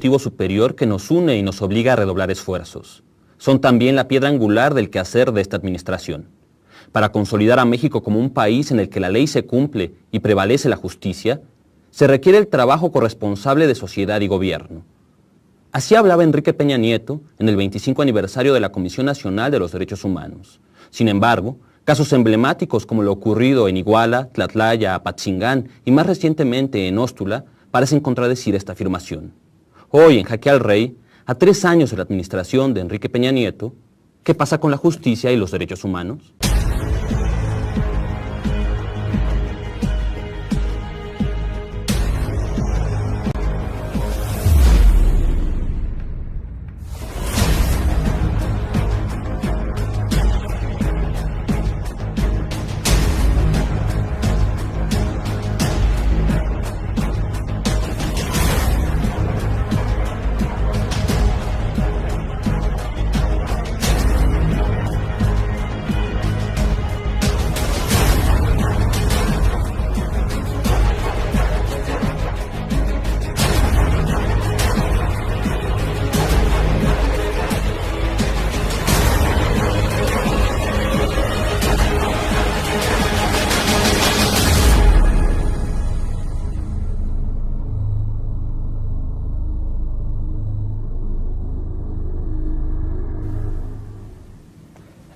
objetivo superior que nos une y nos obliga a redoblar esfuerzos. Son también la piedra angular del quehacer de esta administración. Para consolidar a México como un país en el que la ley se cumple y prevalece la justicia, se requiere el trabajo corresponsable de sociedad y gobierno. Así hablaba Enrique Peña Nieto en el 25 aniversario de la Comisión Nacional de los Derechos Humanos. Sin embargo, casos emblemáticos como lo ocurrido en Iguala, Tlatlaya, Apatzingán y más recientemente en Óstula parecen contradecir esta afirmación. Hoy, en Jaque al Rey, a 3 años de la administración de Enrique Peña Nieto, ¿qué pasa con la justicia y los derechos humanos?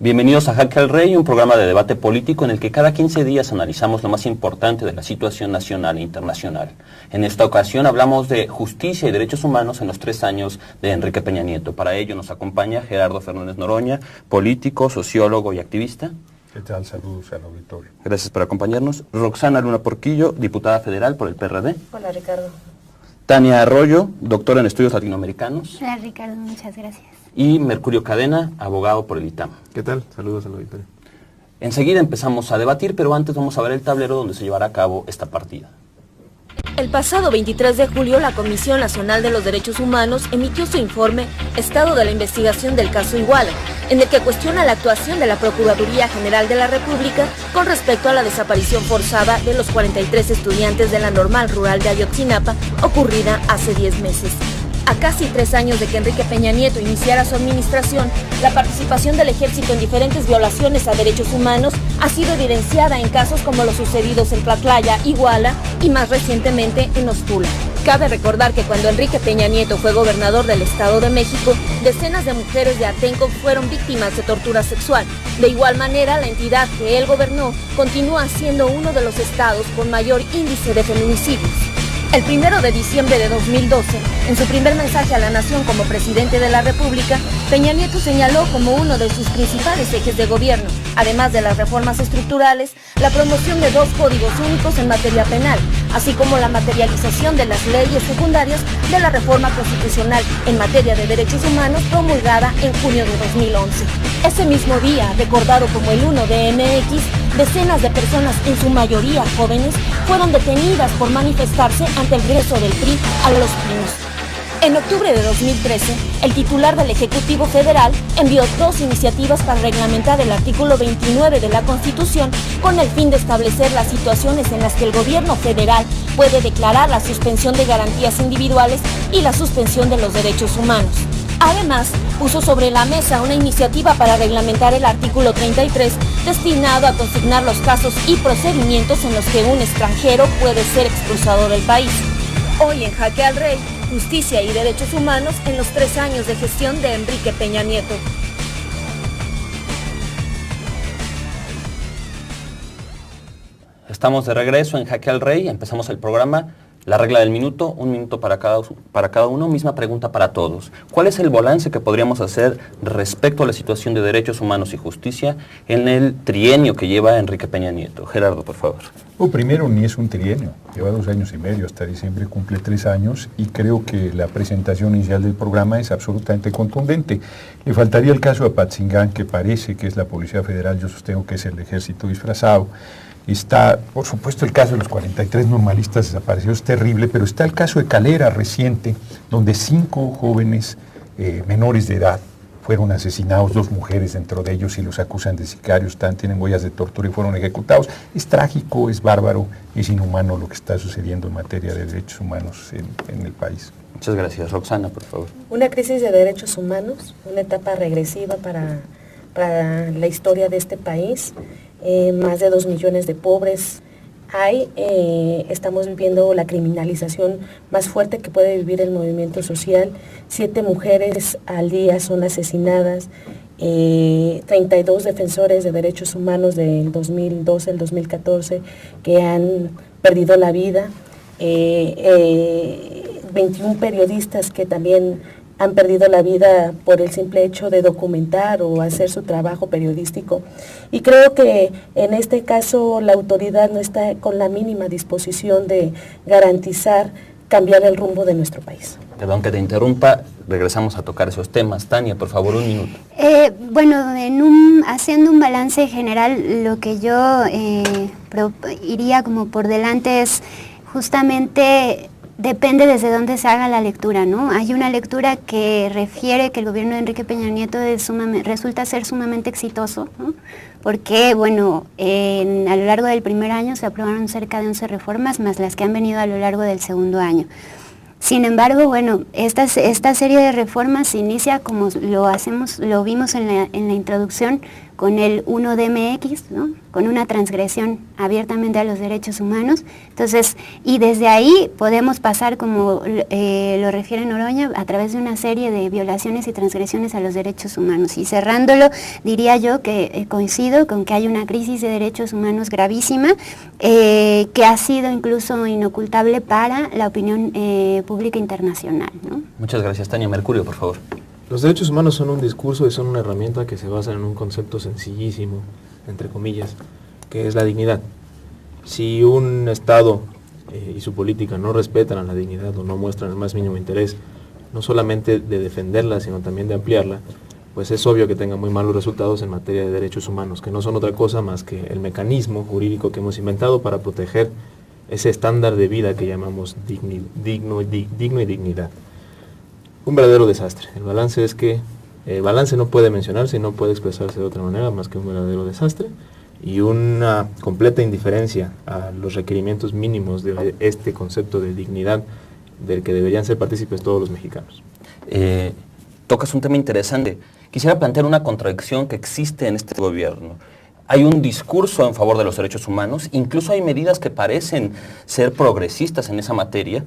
Bienvenidos a Jaque al Rey, un programa de debate político en el que cada 15 días analizamos lo más importante de la situación nacional e internacional. En esta ocasión hablamos de justicia y derechos humanos en los 3 años de Enrique Peña Nieto. Para ello nos acompaña Gerardo Fernández Noroña, político, sociólogo y activista. ¿Qué tal? Saludos al auditorio. Gracias por acompañarnos. Roxana Luna Porquillo, diputada federal por el PRD. Hola, Ricardo. Tania Arroyo, doctora en estudios latinoamericanos. Hola, Ricardo, muchas gracias. Y Mercurio Cadena, abogado por el ITAM. ¿Qué tal? Saludos al auditorio. Enseguida empezamos a debatir, pero antes vamos a ver el tablero donde se llevará a cabo esta partida. El pasado 23 de julio, la Comisión Nacional de los Derechos Humanos emitió su informe Estado de la Investigación del caso Iguala, en el que cuestiona la actuación de la Procuraduría General de la República con respecto a la desaparición forzada de los 43 estudiantes de la Normal Rural de Ayotzinapa, ocurrida hace 10 meses. A casi 3 años de que Enrique Peña Nieto iniciara su administración, la participación del Ejército en diferentes violaciones a derechos humanos ha sido evidenciada en casos como los sucedidos en Tlatlaya, Iguala y más recientemente en Óstula. Cabe recordar que cuando Enrique Peña Nieto fue gobernador del Estado de México, decenas de mujeres de Atenco fueron víctimas de tortura sexual. De igual manera, la entidad que él gobernó continúa siendo uno de los estados con mayor índice de feminicidios. El 1 de diciembre de 2012, en su primer mensaje a la nación como presidente de la República, Peña Nieto señaló como uno de sus principales ejes de gobierno, además de las reformas estructurales, la promoción de 2 códigos únicos en materia penal, así como la materialización de las leyes secundarias de la reforma constitucional en materia de derechos humanos promulgada en junio de 2011. Ese mismo día, recordado como el 1 de MX, decenas de personas, en su mayoría jóvenes, fueron detenidas por manifestarse ante el regreso del PRI a Los Pinos. En octubre de 2013, el titular del Ejecutivo Federal envió 2 iniciativas para reglamentar el artículo 29 de la Constitución con el fin de establecer las situaciones en las que el gobierno federal puede declarar la suspensión de garantías individuales y la suspensión de los derechos humanos. Además, puso sobre la mesa una iniciativa para reglamentar el artículo 33, destinado a consignar los casos y procedimientos en los que un extranjero puede ser expulsado del país. Hoy en Jaque al Rey, justicia y derechos humanos en los 3 años de gestión de Enrique Peña Nieto. Estamos de regreso en Jaque al Rey, empezamos el programa. La regla del minuto, 1 minuto para cada uno, misma pregunta para todos. ¿Cuál es el balance que podríamos hacer respecto a la situación de derechos humanos y justicia en el trienio que lleva Enrique Peña Nieto? Gerardo, por favor. Primero, ni es un trienio, lleva 2 años y medio, hasta diciembre cumple 3 años y creo que la presentación inicial del programa es absolutamente contundente. Le faltaría el caso de Apatzingán, que parece que es la Policía Federal, yo sostengo que es el Ejército disfrazado. Está, por supuesto, el caso de los 43 normalistas desaparecidos, es terrible, pero está el caso de Calera reciente, donde 5 jóvenes menores de edad fueron asesinados, 2 mujeres dentro de ellos y los acusan de sicarios, tienen huellas de tortura y fueron ejecutados. Es trágico, es bárbaro, es inhumano lo que está sucediendo en materia de derechos humanos en el país. Muchas gracias. Roxana, por favor. Una crisis de derechos humanos, una etapa regresiva para la historia de este país, más de 2 millones de pobres hay, estamos viviendo la criminalización más fuerte que puede vivir el movimiento social, 7 mujeres al día son asesinadas, 32 defensores de derechos humanos del 2012 al 2014 que han perdido la vida, 21 periodistas que también han perdido la vida por el simple hecho de documentar o hacer su trabajo periodístico. Y creo que en este caso la autoridad no está con la mínima disposición de garantizar cambiar el rumbo de nuestro país. Perdón que te interrumpa, regresamos a tocar esos temas. Tania, por favor, 1 minuto. Bueno, haciendo un balance general, lo que yo iría como por delante es justamente... Depende desde dónde se haga la lectura, ¿no? Hay una lectura que refiere que el gobierno de Enrique Peña Nieto resulta ser sumamente exitoso, ¿no? Porque, bueno, a lo largo del primer año se aprobaron cerca de 11 reformas, más las que han venido a lo largo del segundo año. Sin embargo, bueno, esta serie de reformas se inicia como lo vimos en la introducción, con el 1DMX, ¿no? Con una transgresión abiertamente a los derechos humanos. Entonces, y desde ahí podemos pasar, como lo refiere Noroña, a través de una serie de violaciones y transgresiones a los derechos humanos. Y cerrándolo, diría yo que coincido con que hay una crisis de derechos humanos gravísima, que ha sido incluso inocultable para la opinión pública internacional, ¿no? Muchas gracias, Tania. Mercurio, por favor. Los derechos humanos son un discurso y son una herramienta que se basa en un concepto sencillísimo, entre comillas, que es la dignidad. Si un Estado y su política no respetan a la dignidad o no muestran el más mínimo interés, no solamente de defenderla, sino también de ampliarla, pues es obvio que tenga muy malos resultados en materia de derechos humanos, que no son otra cosa más que el mecanismo jurídico que hemos inventado para proteger ese estándar de vida que llamamos digno y dignidad. Un verdadero desastre. El balance es que el balance no puede mencionarse y no puede expresarse de otra manera más que un verdadero desastre y una completa indiferencia a los requerimientos mínimos de este concepto de dignidad del que deberían ser partícipes todos los mexicanos. Tocas un tema interesante. Quisiera plantear una contradicción que existe en este gobierno. Hay un discurso en favor de los derechos humanos, incluso hay medidas que parecen ser progresistas en esa materia.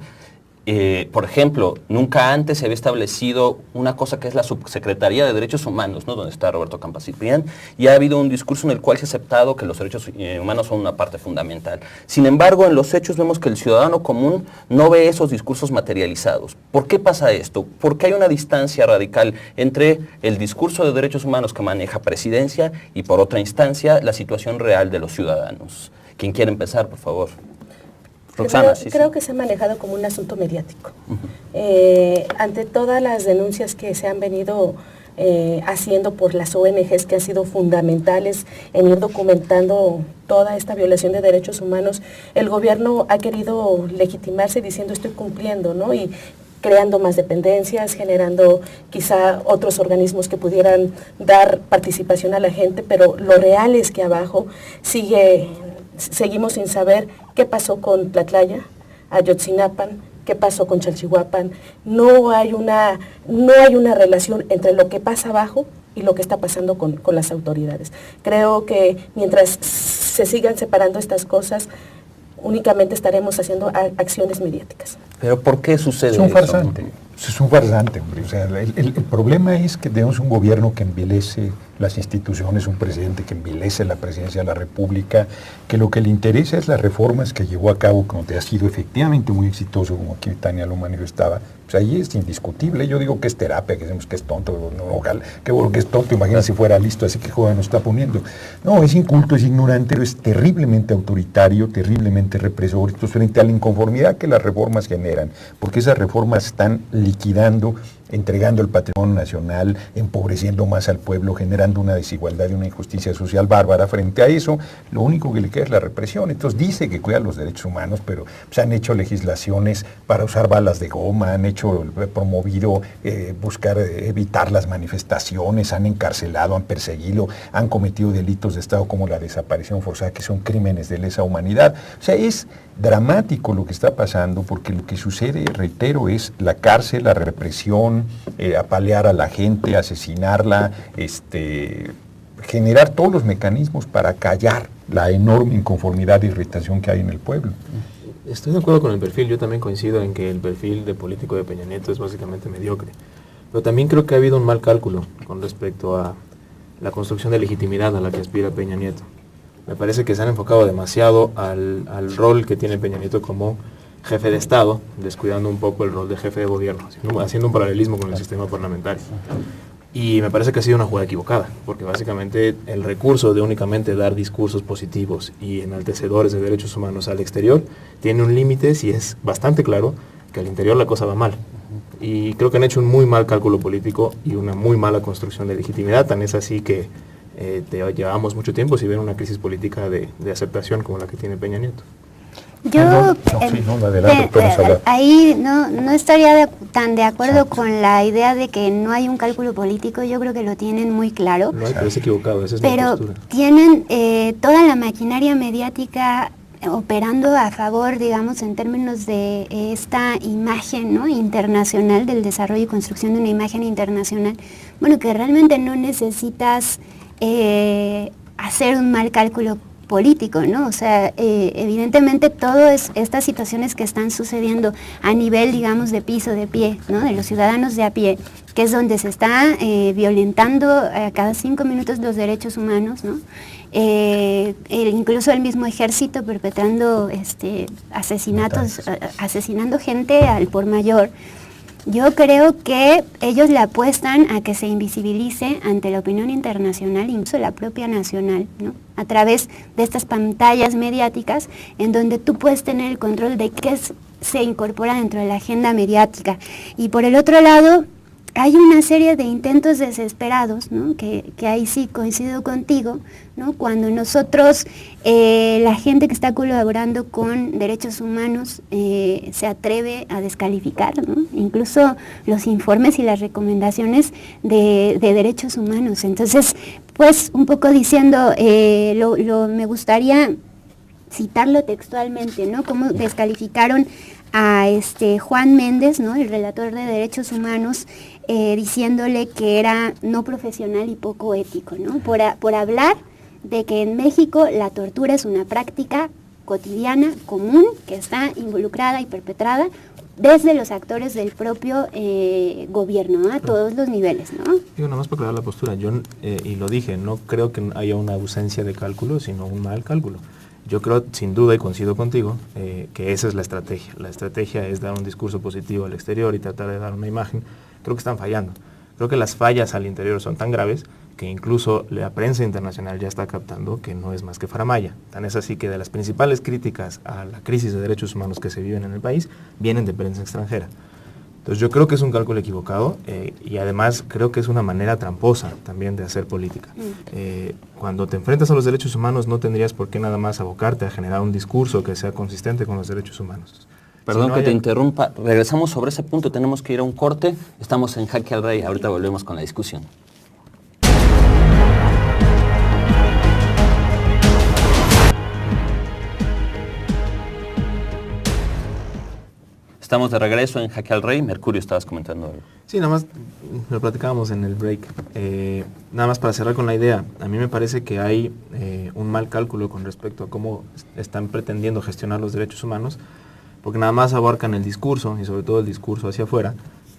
Por ejemplo, nunca antes se había establecido una cosa que es la Subsecretaría de Derechos Humanos, ¿no? Donde está Roberto Campa Ciprián, y ha habido un discurso en el cual se ha aceptado que los derechos humanos son una parte fundamental. Sin embargo, en los hechos vemos que el ciudadano común no ve esos discursos materializados. ¿Por qué pasa esto? Porque hay una distancia radical entre el discurso de derechos humanos que maneja Presidencia y, por otra instancia, la situación real de los ciudadanos. ¿Quién quiere empezar, por favor? Roxana, creo que se ha manejado como un asunto mediático. Ante todas las denuncias que se han venido haciendo por las ONGs que han sido fundamentales en ir documentando toda esta violación de derechos humanos, el gobierno ha querido legitimarse diciendo estoy cumpliendo, ¿no? Y creando más dependencias, generando quizá otros organismos que pudieran dar participación a la gente, pero lo real es que abajo seguimos sin saber qué pasó con Tlatlaya, Ayotzinapan, qué pasó con Chalchihuapan. No hay una relación entre lo que pasa abajo y lo que está pasando con las autoridades. Creo que mientras se sigan separando estas cosas, únicamente estaremos haciendo acciones mediáticas. ¿Pero por qué sucede eso? Es un farsante, hombre. O sea, el problema es que tenemos un gobierno que envilece las instituciones, un presidente que envilece la presidencia de la República, que lo que le interesa es las reformas que llevó a cabo, donde ha sido efectivamente muy exitoso, como aquí Tania lo manifestaba. Pues ahí es indiscutible. Yo digo que es terapia, que decimos que es tonto, no, ojalá, que bueno que es tonto, imagínense si fuera listo, así que joven nos está poniendo. No, es inculto, es ignorante, pero es terriblemente autoritario, terriblemente represor, esto es frente a la inconformidad que las reformas generan, porque esas reformas están liquidando entregando el patrimonio nacional, empobreciendo más al pueblo, generando una desigualdad y una injusticia social bárbara. Frente a eso, lo único que le queda es la represión. Entonces dice que cuida los derechos humanos, pero se han hecho legislaciones para usar balas de goma, han promovido buscar evitar las manifestaciones, han encarcelado, han perseguido, han cometido delitos de Estado como la desaparición forzada, que son crímenes de lesa humanidad. O sea, es dramático lo que está pasando, porque lo que sucede, reitero, es la cárcel, la represión, apalear a la gente, asesinarla, generar todos los mecanismos para callar la enorme inconformidad e irritación que hay en el pueblo. Estoy de acuerdo con el perfil, yo también coincido en que el perfil de político de Peña Nieto es básicamente mediocre, pero también creo que ha habido un mal cálculo con respecto a la construcción de legitimidad a la que aspira Peña Nieto. Me parece que se han enfocado demasiado al rol que tiene Peña Nieto como jefe de Estado, descuidando un poco el rol de jefe de gobierno, haciendo un paralelismo con el sistema parlamentario. Y me parece que ha sido una jugada equivocada, porque básicamente el recurso de únicamente dar discursos positivos y enaltecedores de derechos humanos al exterior tiene un límite si es bastante claro que al interior la cosa va mal. Y creo que han hecho un muy mal cálculo político y una muy mala construcción de legitimidad, tan es así que llevamos mucho tiempo sin ver una crisis política de aceptación como la que tiene Peña Nieto. Yo ahí no estaría tan de acuerdo con la idea de que no hay un cálculo político. Yo creo que lo tienen muy claro. No hay, pero es equivocado, esa es mi postura. Pero tienen toda la maquinaria mediática operando a favor, digamos, en términos de esta imagen, ¿no?, internacional, del desarrollo y construcción de una imagen internacional. Bueno, que realmente no necesitas hacer un mal cálculo político, ¿no? O sea, evidentemente todas estas situaciones que están sucediendo a nivel, digamos, de piso, de pie, ¿no?, de los ciudadanos de a pie, que es donde se está violentando a cada 5 minutos los derechos humanos, ¿no? Incluso el mismo ejército perpetrando asesinatos, asesinando gente al por mayor. Yo creo que ellos le apuestan a que se invisibilice ante la opinión internacional, incluso la propia nacional, ¿no?, a través de estas pantallas mediáticas en donde tú puedes tener el control de qué se incorpora dentro de la agenda mediática. Y por el otro lado, hay una serie de intentos desesperados, ¿no?, que ahí sí coincido contigo, ¿no?, cuando nosotros, la gente que está colaborando con derechos humanos se atreve a descalificar, ¿no?, incluso los informes y las recomendaciones de derechos humanos. Entonces, pues un poco diciendo, me gustaría citarlo textualmente, ¿no?, cómo descalificaron a Juan Méndez, ¿no?, el relator de derechos humanos, diciéndole que era no profesional y poco ético, ¿no?, por hablar de que en México la tortura es una práctica cotidiana, común, que está involucrada y perpetrada desde los actores del propio gobierno, ¿no?, a todos los niveles, ¿no? Digo, nada más para aclarar la postura, yo, y lo dije, no creo que haya una ausencia de cálculo, sino un mal cálculo. Yo creo, sin duda, y coincido contigo, que esa es la estrategia. La estrategia es dar un discurso positivo al exterior y tratar de dar una imagen. Creo que están fallando. Creo que las fallas al interior son tan graves que incluso la prensa internacional ya está captando que no es más que faramalla. Tan es así que de las principales críticas a la crisis de derechos humanos que se viven en el país vienen de prensa extranjera. Entonces yo creo que es un cálculo equivocado y además creo que es una manera tramposa también de hacer política. Cuando te enfrentas a los derechos humanos no tendrías por qué nada más abocarte a generar un discurso que sea consistente con los derechos humanos. Perdón que te interrumpa, regresamos sobre ese punto, tenemos que ir a un corte, estamos en Jaque al Rey, ahorita volvemos con la discusión. Estamos de regreso en Jaque al Rey. Mercurio, estabas comentando algo. Sí, nada más lo platicábamos en el break. Nada más para cerrar con la idea, a mí me parece que hay un mal cálculo con respecto a cómo están pretendiendo gestionar los derechos humanos, porque nada más abarcan el discurso y sobre todo el discurso hacia afuera,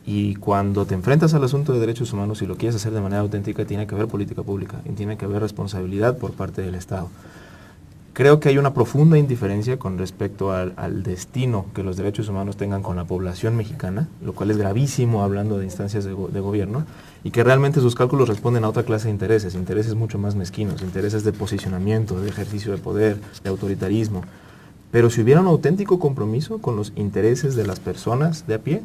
y cuando te enfrentas al asunto de derechos humanos y lo quieres hacer de manera auténtica, tiene que haber política pública y tiene que haber responsabilidad por parte del Estado. Creo que hay una profunda indiferencia con respecto al destino que los derechos humanos tengan con la población mexicana, lo cual es gravísimo hablando de instancias de gobierno, y que realmente sus cálculos responden a otra clase de intereses mucho más mezquinos, intereses de posicionamiento, de ejercicio de poder, de autoritarismo. Pero si hubiera un auténtico compromiso con los intereses de las personas de a pie,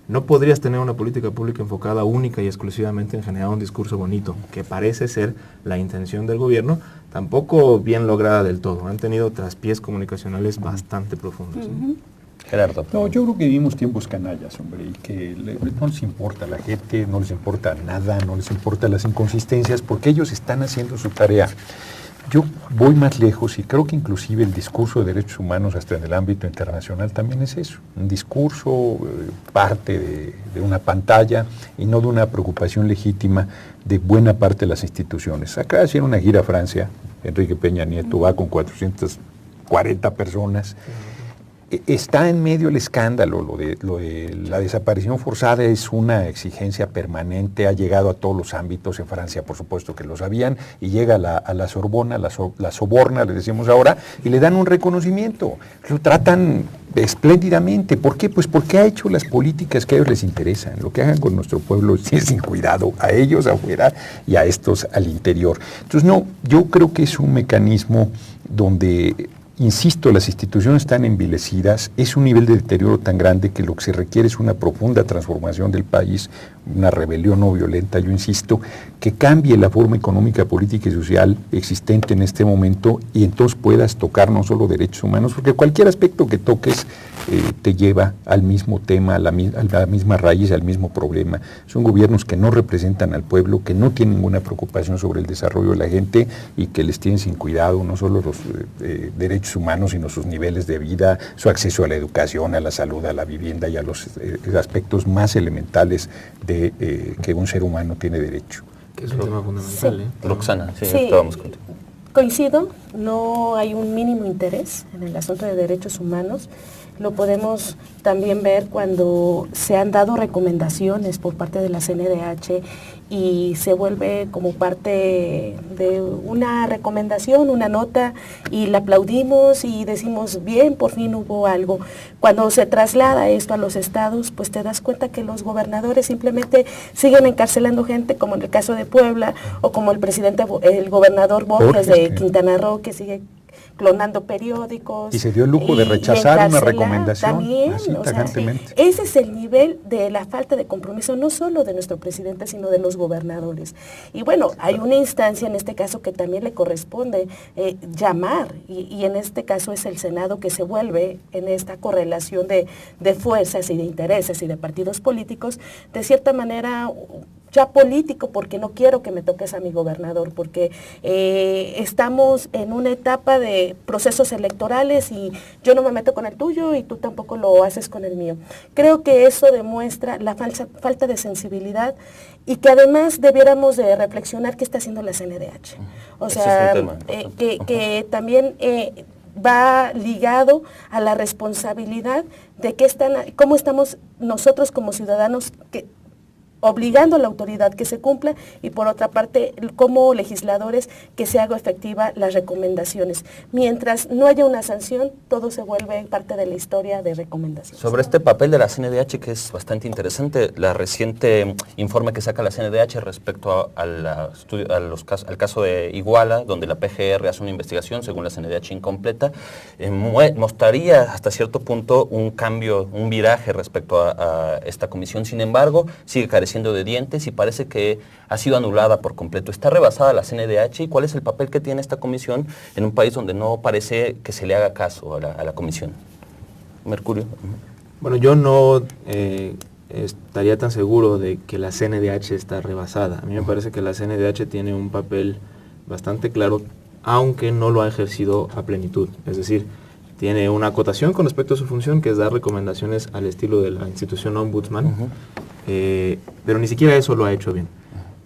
No podrías tener una política pública enfocada única y exclusivamente en generar un discurso bonito, que parece ser la intención del gobierno, tampoco bien lograda del todo. Han tenido traspiés comunicacionales bastante profundos. Gerardo. No, yo creo que vivimos tiempos canallas, hombre, y que no les importa a la gente, no les importa nada, no les importa las inconsistencias, porque ellos están haciendo su tarea. Yo voy más lejos y creo que inclusive el discurso de derechos humanos hasta en el ámbito internacional también es eso, un discurso parte de una pantalla y no de una preocupación legítima de buena parte de las instituciones. Acaba de hacer una gira a Francia, Enrique Peña Nieto va con 440 personas. Está en medio el escándalo, lo de la desaparición forzada es una exigencia permanente, ha llegado a todos los ámbitos, en Francia por supuesto que lo sabían, y llega a la Sorbona, la Soborna, le decimos ahora, y le dan un reconocimiento, lo tratan espléndidamente. ¿Por qué? Pues porque ha hecho las políticas que a ellos les interesan, lo que hagan con nuestro pueblo es sin cuidado, a ellos afuera y a estos al interior. Entonces no, yo creo que es un mecanismo donde... Insisto, las instituciones están envilecidas, es un nivel de deterioro tan grande que lo que se requiere es una profunda transformación del país, una rebelión no violenta, yo insisto, que cambie la forma económica, política y social existente en este momento y entonces puedas tocar no solo derechos humanos, porque cualquier aspecto que toques te lleva al mismo tema, a la misma raíz, al mismo problema. Son gobiernos que no representan al pueblo, que no tienen ninguna preocupación sobre el desarrollo de la gente y que les tienen sin cuidado no solo los derechos humanos, sino sus niveles de vida, su acceso a la educación, a la salud, a la vivienda y a los aspectos más elementales de que un ser humano tiene derecho. Que es un tema fundamental. Sí. Roxana, sí, Sí. estábamos contigo. Coincido, no hay un mínimo interés en el asunto de derechos humanos. Lo podemos también ver cuando se han dado recomendaciones por parte de la CNDH y se vuelve como parte de una recomendación, una nota, y la aplaudimos y decimos, bien, por fin hubo algo. Cuando se traslada esto a los estados, pues te das cuenta que los gobernadores simplemente siguen encarcelando gente, como en el caso de Puebla, o como el gobernador Borges de Quintana Roo, que sigue clonando periódicos. Y se dio el lujo de rechazar una recomendación también, así tajantemente. Ese es el nivel de la falta de compromiso, no solo de nuestro presidente, sino de los gobernadores. Y bueno, hay una instancia en este caso que también le corresponde llamar, y en este caso es el Senado que se vuelve en esta correlación de fuerzas y de intereses y de partidos políticos, de cierta manera ya político, porque no quiero que me toques a mi gobernador, porque estamos en una etapa de procesos electorales y yo no me meto con el tuyo y tú tampoco lo haces con el mío. Creo que eso demuestra la falta de sensibilidad y que además debiéramos de reflexionar qué está haciendo la CNDH. O sea, que también va ligado a la responsabilidad de cómo estamos nosotros como ciudadanos obligando a la autoridad que se cumpla, y por otra parte, como legisladores, que se haga efectiva las recomendaciones. Mientras no haya una sanción, todo se vuelve parte de la historia de recomendaciones. Sobre este papel de la CNDH, que es bastante interesante, la reciente informe que saca la CNDH respecto al caso de Iguala, donde la PGR hace una investigación, según la CNDH incompleta, mostraría hasta cierto punto un cambio, un viraje respecto a esta comisión. Sin embargo, sigue careciendo de dientes y parece que ha sido anulada por completo. ¿Está rebasada la CNDH y cuál es el papel que tiene esta comisión en un país donde no parece que se le haga caso a la comisión? Mercurio. Bueno, yo no estaría tan seguro de que la CNDH está rebasada. A mí me parece que la CNDH tiene un papel bastante claro, aunque no lo ha ejercido a plenitud. Es decir, tiene una acotación con respecto a su función, que es dar recomendaciones al estilo de la institución Ombudsman, pero ni siquiera eso lo ha hecho bien.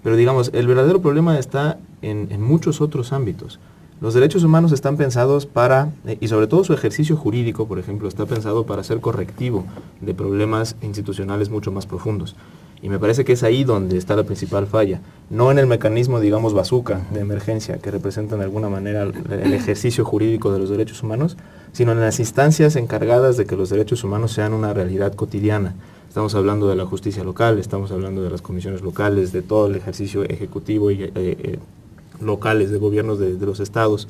Pero digamos, el verdadero problema está en muchos otros ámbitos. Los derechos humanos están pensados para, y sobre todo su ejercicio jurídico, por ejemplo, está pensado para ser correctivo de problemas institucionales mucho más profundos. Y me parece que es ahí donde está la principal falla, no en el mecanismo, digamos, bazooka de emergencia que representa de alguna manera el ejercicio jurídico de los derechos humanos, sino en las instancias encargadas de que los derechos humanos sean una realidad cotidiana. Estamos hablando de la justicia local, estamos hablando de las comisiones locales, de todo el ejercicio ejecutivo y locales de gobiernos de los estados.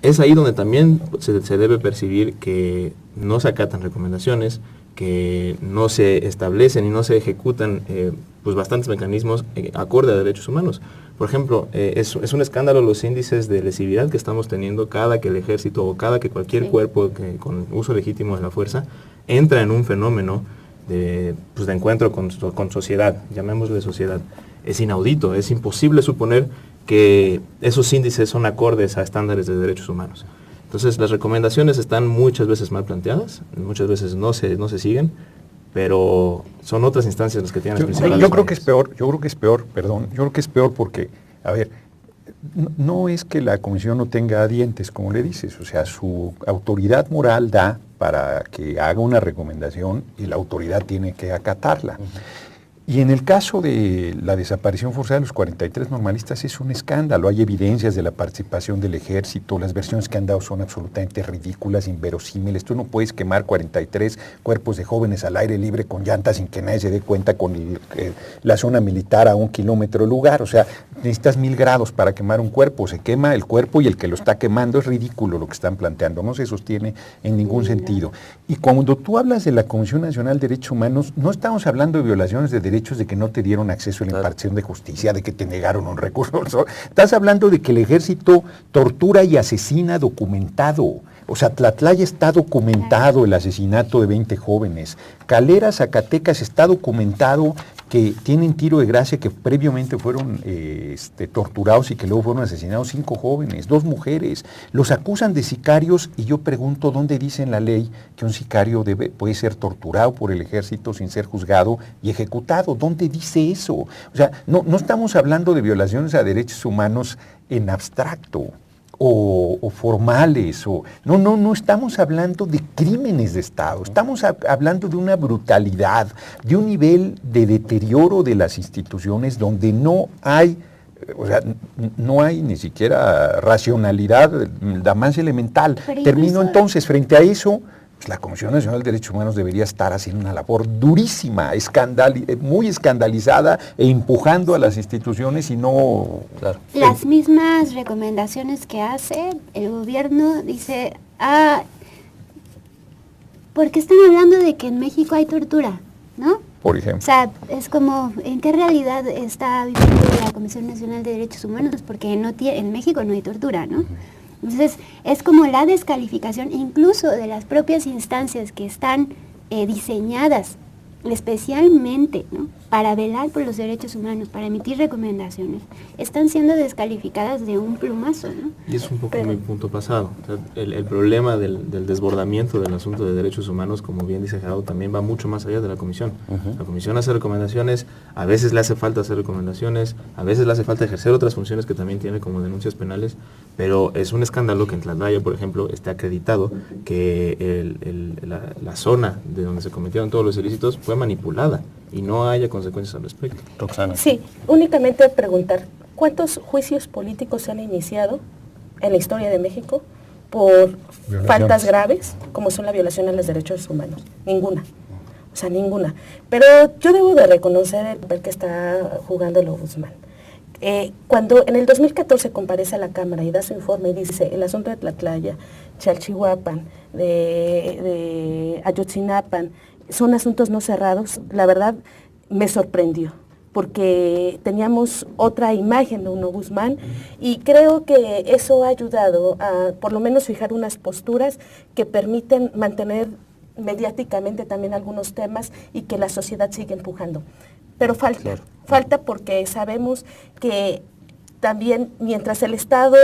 Es ahí donde también se debe percibir que no se acatan recomendaciones, que no se establecen y no se ejecutan pues bastantes mecanismos acorde a derechos humanos. Por ejemplo, es un escándalo los índices de lesividad que estamos teniendo cada que el ejército o cada que cualquier cuerpo con uso legítimo de la fuerza entra en un fenómeno de encuentro con sociedad, llamémosle sociedad. Es inaudito, es imposible suponer que esos índices son acordes a estándares de derechos humanos. Entonces, las recomendaciones están muchas veces mal planteadas, muchas veces no se siguen, pero son otras instancias las que tienen las principales. Yo creo que es peor porque, a ver, no es que la comisión no tenga dientes, como le dices, o sea, su autoridad moral da para que haga una recomendación y la autoridad tiene que acatarla. Y en el caso de la desaparición forzada de los 43 normalistas es un escándalo. Hay evidencias de la participación del ejército, las versiones que han dado son absolutamente ridículas, inverosímiles. Tú no puedes quemar 43 cuerpos de jóvenes al aire libre con llantas sin que nadie se dé cuenta con la zona militar a 1 kilómetro del lugar. O sea, necesitas 1000 grados para quemar un cuerpo. Se quema el cuerpo y el que lo está quemando. Es ridículo lo que están planteando, no se sostiene en ningún sentido. Y cuando tú hablas de la Comisión Nacional de Derechos Humanos, no estamos hablando de violaciones de derechos, de que no te dieron acceso a la impartición de justicia, de que te negaron un recurso. Estás hablando de que el ejército tortura y asesina documentado. O sea, Tlatlaya está documentado el asesinato de 20 jóvenes. Calera, Zacatecas, está documentado que tienen tiro de gracia, que previamente fueron torturados y que luego fueron asesinados 5 jóvenes, 2 mujeres. Los acusan de sicarios y yo pregunto dónde dice en la ley que un sicario puede ser torturado por el ejército sin ser juzgado y ejecutado. ¿Dónde dice eso? O sea, no estamos hablando de violaciones a derechos humanos en abstracto. O formales, no estamos hablando de crímenes de Estado, estamos hablando de una brutalidad, de un nivel de deterioro de las instituciones donde no hay, o sea, no hay ni siquiera racionalidad, la más elemental. Termino entonces, frente a eso, pues la Comisión Nacional de Derechos Humanos debería estar haciendo una labor durísima, muy escandalizada e empujando a las instituciones y no... Claro. Las mismas recomendaciones que hace el gobierno dice, ¿por qué están hablando de que en México hay tortura? ¿No? Por ejemplo. O sea, es como, ¿en qué realidad está viviendo la Comisión Nacional de Derechos Humanos? Porque en México no hay tortura, ¿no? Entonces, es como la descalificación incluso de las propias instancias que están diseñadas especialmente, ¿no?, para velar por los derechos humanos, para emitir recomendaciones, están siendo descalificadas de un plumazo, ¿no? Y es un poco mi punto pasado. O sea, el problema del desbordamiento del asunto de derechos humanos, como bien dice Gerardo, también va mucho más allá de la comisión. La comisión hace recomendaciones, a veces le hace falta hacer recomendaciones, a veces le hace falta ejercer otras funciones que también tiene como denuncias penales, pero es un escándalo que en Tlatlaya, por ejemplo, esté acreditado que la zona de donde se cometieron todos los ilícitos fue manipulada y no haya consecuencias al respecto. Roxana. Sí, únicamente preguntar, ¿cuántos juicios políticos se han iniciado en la historia de México por faltas graves, como son la violación a los derechos humanos? Ninguna. O sea, ninguna. Pero yo debo de reconocer el papel que está jugando el Ombudsman. Cuando en el 2014 comparece a la Cámara y da su informe y dice el asunto de Tlatlaya, Chalchihuapan, de Ayotzinapan, son asuntos no cerrados, la verdad me sorprendió, porque teníamos otra imagen de un ombudsman y creo que eso ha ayudado a por lo menos fijar unas posturas que permiten mantener mediáticamente también algunos temas y que la sociedad sigue empujando. Pero falta porque sabemos que también mientras el Estado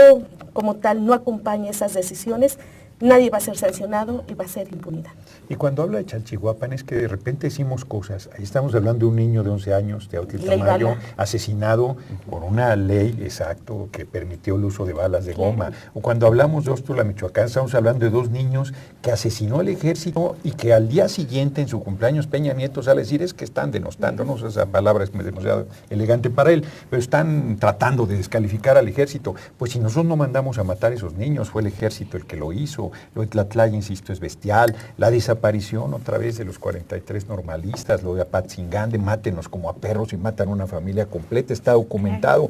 como tal no acompañe esas decisiones, nadie va a ser sancionado y va a ser impunidad. Y cuando habla de Chalchihuapan es que de repente decimos cosas. Ahí estamos hablando de un niño de 11 años, de Autil Tamayo, asesinado por una ley, exacto, que permitió el uso de balas de goma. O cuando hablamos de Óstula, Michoacán, estamos hablando de 2 niños que asesinó el ejército y que al día siguiente, en su cumpleaños, Peña Nieto sale a decir es que están denostando, no sé, esa palabra es demasiado elegante para él, pero están tratando de descalificar al ejército. Pues si nosotros no mandamos a matar a esos niños, fue el ejército el que lo hizo. Lo de Tlatlaya, insisto, es bestial. La desaparición otra vez de los 43 normalistas, lo de Apatzingán, de mátenos como a perros y matan a una familia completa, está documentado.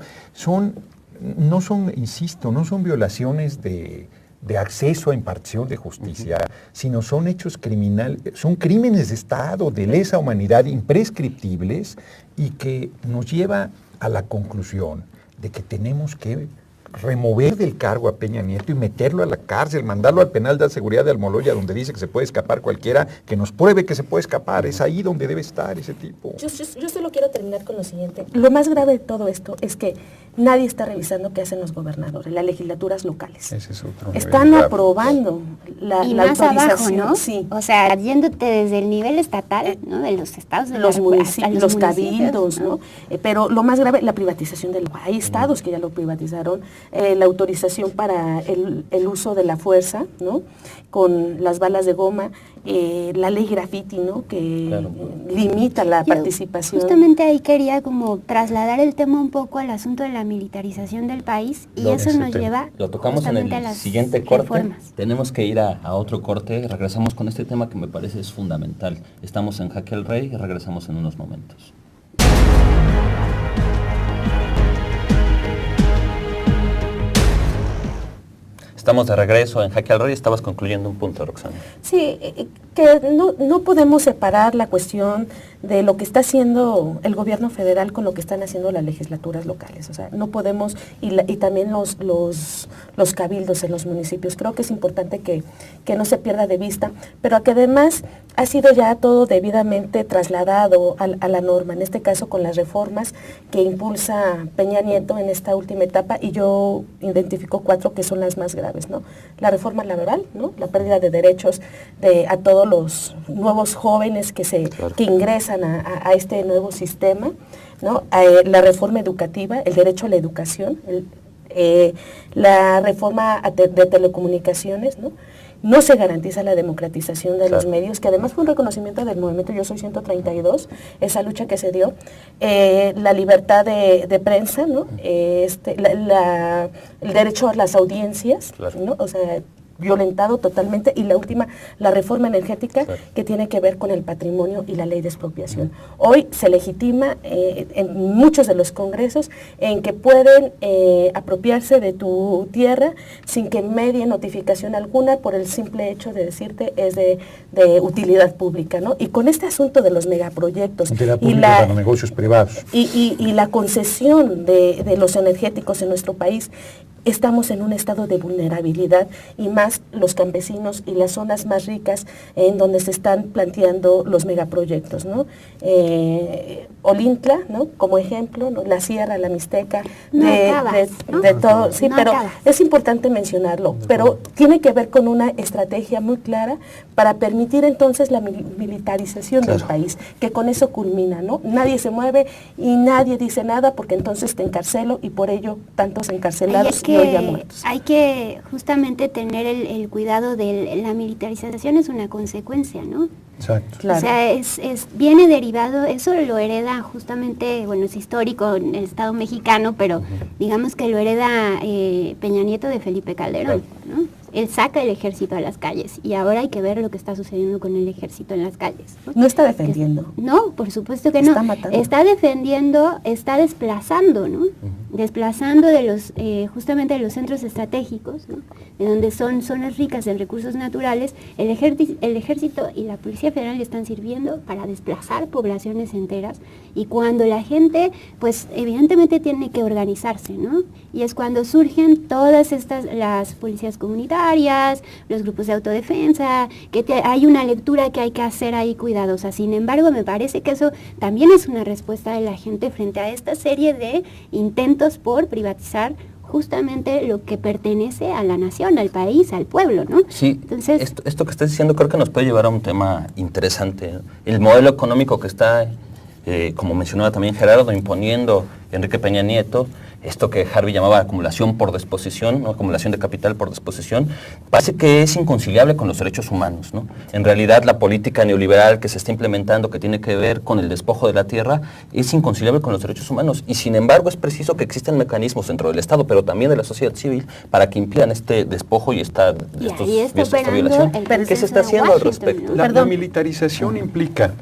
No son violaciones de de acceso a impartición de justicia, sino son hechos criminales, son crímenes de Estado, de lesa humanidad, imprescriptibles, y que nos lleva a la conclusión de que tenemos que remover del cargo a Peña Nieto y meterlo a la cárcel, mandarlo al penal de seguridad de Almoloya, donde dice que se puede escapar cualquiera, que nos pruebe que se puede escapar. Es ahí donde debe estar ese tipo. Yo solo quiero terminar con lo siguiente. Lo más grave de todo esto es que nadie está revisando qué hacen los gobernadores, las legislaturas locales. Ese es otro Están nivel aprobando la más abajo, autorización. ¿no? Sí. O sea, yéndote desde el nivel estatal, ¿no? De los estados, de Los la municipios, los municipios, cabildos, ¿no? Pero lo más grave, la privatización del lugar. Hay estados que ya lo privatizaron, la autorización para el uso de la fuerza, ¿no? Con las balas de goma, la ley graffiti, ¿no? Que limita la participación. Justamente ahí quería como trasladar el tema un poco al asunto de la militarización del país, y eso nos lleva lo tocamos en justamente a el las siguiente corte. reformas. Tenemos que ir a otro corte. Regresamos con este tema que me parece es fundamental. Estamos en Jaque al Rey y regresamos en unos momentos. Estamos de regreso en Jaque al Rey. Estabas concluyendo un punto, Roxana. Sí, que no podemos separar la cuestión de lo que está haciendo el gobierno federal con lo que están haciendo las legislaturas locales. O sea, no podemos, y también los cabildos en los municipios. Creo que es importante que no se pierda de vista, pero que además ha sido ya todo debidamente trasladado a la norma, en este caso con las reformas que impulsa Peña Nieto en esta última etapa, y yo identifico 4 que son las más graves, ¿no? La reforma laboral, ¿no? La pérdida de derechos a todos los nuevos jóvenes que ingresan a este nuevo sistema, ¿no? La reforma educativa, el derecho a la educación, la reforma de telecomunicaciones, ¿no? No se garantiza la democratización de los medios, que además fue un reconocimiento del movimiento Yo Soy 132, esa lucha que se dio, la libertad de prensa, ¿no? El derecho a las audiencias, ¿no? O sea, violentado totalmente, y la última, la reforma energética, que tiene que ver con el patrimonio y la ley de expropiación. Hoy se legitima en muchos de los congresos en que pueden apropiarse de tu tierra sin que medie notificación alguna, por el simple hecho de decirte es de utilidad pública, ¿no? Y con este asunto de los megaproyectos y para los negocios privados y la concesión de los energéticos en nuestro país, estamos en un estado de vulnerabilidad, y más los campesinos y las zonas más ricas en donde se están planteando los megaproyectos, ¿no? Olintla, ¿no? Como ejemplo, ¿no? La Sierra, la Mixteca, de todo, sí, pero es importante mencionarlo, pero tiene que ver con una estrategia muy clara para permitir entonces la militarización del país, que con eso culmina, ¿no? Nadie se mueve y nadie dice nada, porque entonces te encarcelo, y por ello tantos encarcelados y hoy ya muertos. Hay que justamente tener el cuidado de la militarización, es una consecuencia, ¿no? Exacto. Claro. O sea, viene derivado, eso lo hereda justamente, bueno, es histórico en el Estado mexicano, pero digamos que lo hereda Peña Nieto de Felipe Calderón, ¿no? Él saca el ejército a las calles, y ahora hay que ver lo que está sucediendo con el ejército en las calles, ¿no? No está defendiendo. No, por supuesto que no. Está matando. Está defendiendo, está desplazando, ¿no? Desplazando de los, justamente de los centros estratégicos, ¿no? De donde son zonas ricas en recursos naturales. El ejército y la Policía Federal le están sirviendo para desplazar poblaciones enteras, y cuando la gente, pues evidentemente tiene que organizarse, ¿no? Y es cuando surgen todas las policías comunitarias, los grupos de autodefensa, hay una lectura que hay que hacer ahí cuidadosa. Sin embargo, me parece que eso también es una respuesta de la gente frente a esta serie de intentos por privatizar justamente lo que pertenece a la nación, al país, al pueblo, ¿no? Sí, entonces, esto que estás diciendo creo que nos puede llevar a un tema interesante, ¿no? El modelo económico que está, como mencionaba también Gerardo, imponiendo Enrique Peña Nieto, esto que Harvey llamaba acumulación por disposición, ¿no? Acumulación de capital por disposición, parece que es inconciliable con los derechos humanos, ¿no? En realidad la política neoliberal que se está implementando, que tiene que ver con el despojo de la tierra, es inconciliable con los derechos humanos, y sin embargo es preciso que existan mecanismos dentro del Estado, pero también de la sociedad civil, para que impidan este despojo y esta violación. ¿Qué se está haciendo al respecto? La militarización implica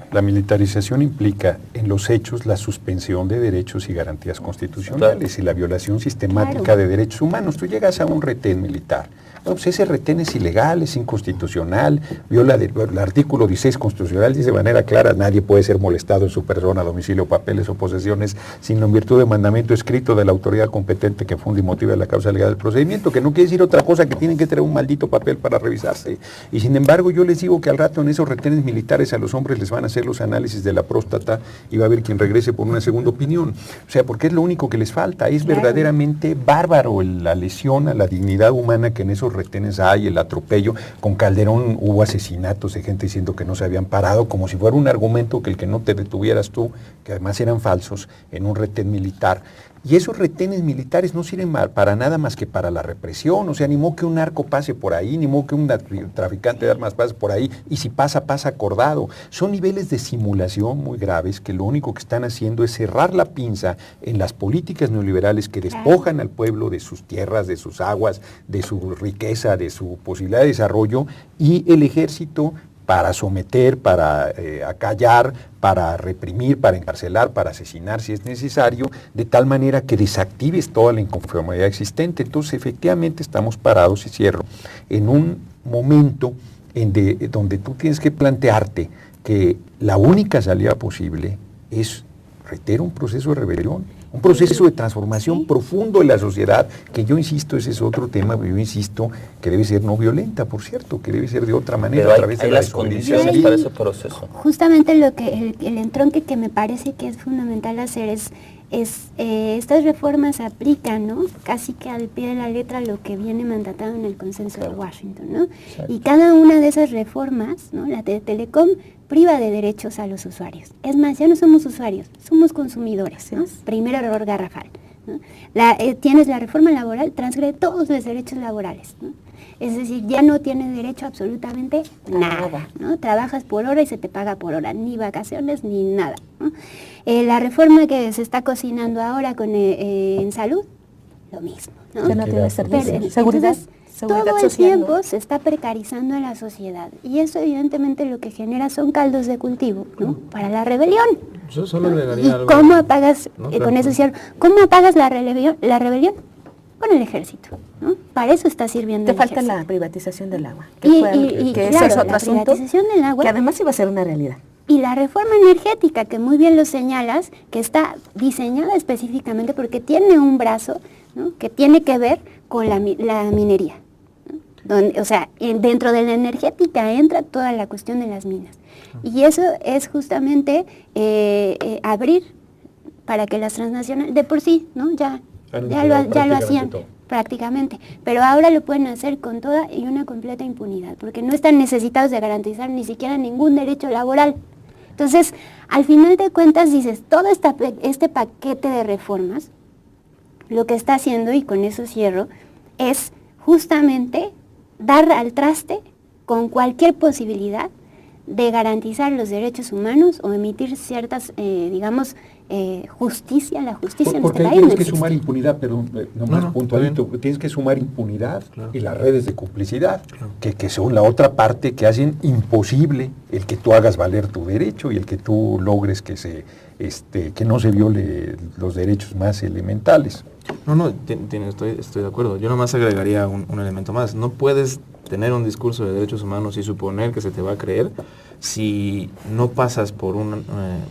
en los hechos la suspensión de derechos y garantías constitucionales y la violación sistemática de derechos humanos. Tú llegas a un retén militar, Bueno, pues ese retén es ilegal, es inconstitucional, viola el artículo 16 constitucional, dice de manera clara, nadie puede ser molestado en su persona, domicilio, papeles o posesiones, sino en virtud de mandamiento escrito de la autoridad competente que funde y motive la causa legal del procedimiento, que no quiere decir otra cosa que tienen que traer un maldito papel para revisarse. Y sin embargo, yo les digo que al rato en esos retenes militares a los hombres les van a hacer los análisis de la próstata y va a haber quien regrese por una segunda opinión. O sea, porque es lo único que les falta. Es verdaderamente bárbaro la lesión a la dignidad humana que en esos retenes hay, el atropello. Con Calderón hubo asesinatos de gente diciendo que no se habían parado, como si fuera un argumento que el que no te detuvieras tú, que además eran falsos, en un retén militar. Y esos retenes militares no sirven para nada más que para la represión. O sea, ni modo que un narco pase por ahí, ni modo que un traficante de armas pase por ahí, y si pasa, pasa acordado. Son niveles de simulación muy graves que lo único que están haciendo es cerrar la pinza en las políticas neoliberales que despojan al pueblo de sus tierras, de sus aguas, de su riqueza, de su posibilidad de desarrollo, y el ejército para someter, para acallar, para reprimir, para encarcelar, para asesinar si es necesario, de tal manera que desactives toda la inconformidad existente. Entonces, efectivamente, estamos parados, y cierro, en un momento donde tú tienes que plantearte que la única salida posible es reiterar un proceso de rebelión, un proceso de transformación profundo de la sociedad, que yo insisto, ese es otro tema, pero yo insisto que debe ser no violenta, por cierto, que debe ser de otra manera, pero a través de hay la las condiciones para ese proceso. Justamente lo que el entronque que me parece que es fundamental hacer es estas reformas aplican, ¿no?, casi que al pie de la letra lo que viene mandatado en el Consenso de Washington, ¿no? Exacto. Y cada una de esas reformas, ¿no?, la de Telecom, priva de derechos a los usuarios. Es más, ya no somos usuarios, somos consumidores, ¿no? Primer error garrafal, ¿no? Tienes la reforma laboral, transgrede todos los derechos laborales, ¿no? Es decir, ya no tienes derecho a absolutamente nada, ¿no? Trabajas por hora y se te paga por hora, ni vacaciones ni nada, ¿no? La reforma que se está cocinando ahora en salud, lo mismo, ¿no? Ya no tiene servicio. Seguridad. Seguridad todo el social, tiempo ¿no? se está precarizando en la sociedad y eso evidentemente lo que genera son caldos de cultivo, ¿no?, para la rebelión. Yo solo agregaría algo. ¿Cómo apagas, ¿no? con eso cierro, cómo apagas la rebelión? Con el ejército, ¿no? Para eso está sirviendo Te el falta ejército. La privatización del agua, que ese es otro la asunto, privatización del agua, que además iba a ser una realidad. y la reforma energética, que muy bien lo señalas, que está diseñada específicamente porque tiene un brazo, ¿no?, que tiene que ver con la minería, ¿no? O sea, dentro de la energética entra toda la cuestión de las minas. Y eso es justamente abrir para que las transnacionales, de por sí, ¿no?, ya lo hacían prácticamente, pero ahora lo pueden hacer con toda y una completa impunidad, porque no están necesitados de garantizar ni siquiera ningún derecho laboral. Entonces, al final de cuentas, dices, todo este paquete de reformas, lo que está haciendo, y con eso cierro, es justamente dar al traste con cualquier posibilidad de garantizar los derechos humanos o emitir ciertas, justicia, la justicia en porque este ahí país. tienes que sumar impunidad, perdón, puntualito, tienes que sumar impunidad, claro, y las redes de complicidad, claro, que son la otra parte que hacen imposible el que tú hagas valer tu derecho y el que tú logres que no se viole los derechos más elementales. Estoy de acuerdo. Yo nomás agregaría un elemento más. No puedes tener un discurso de derechos humanos y suponer que se te va a creer si no pasas por un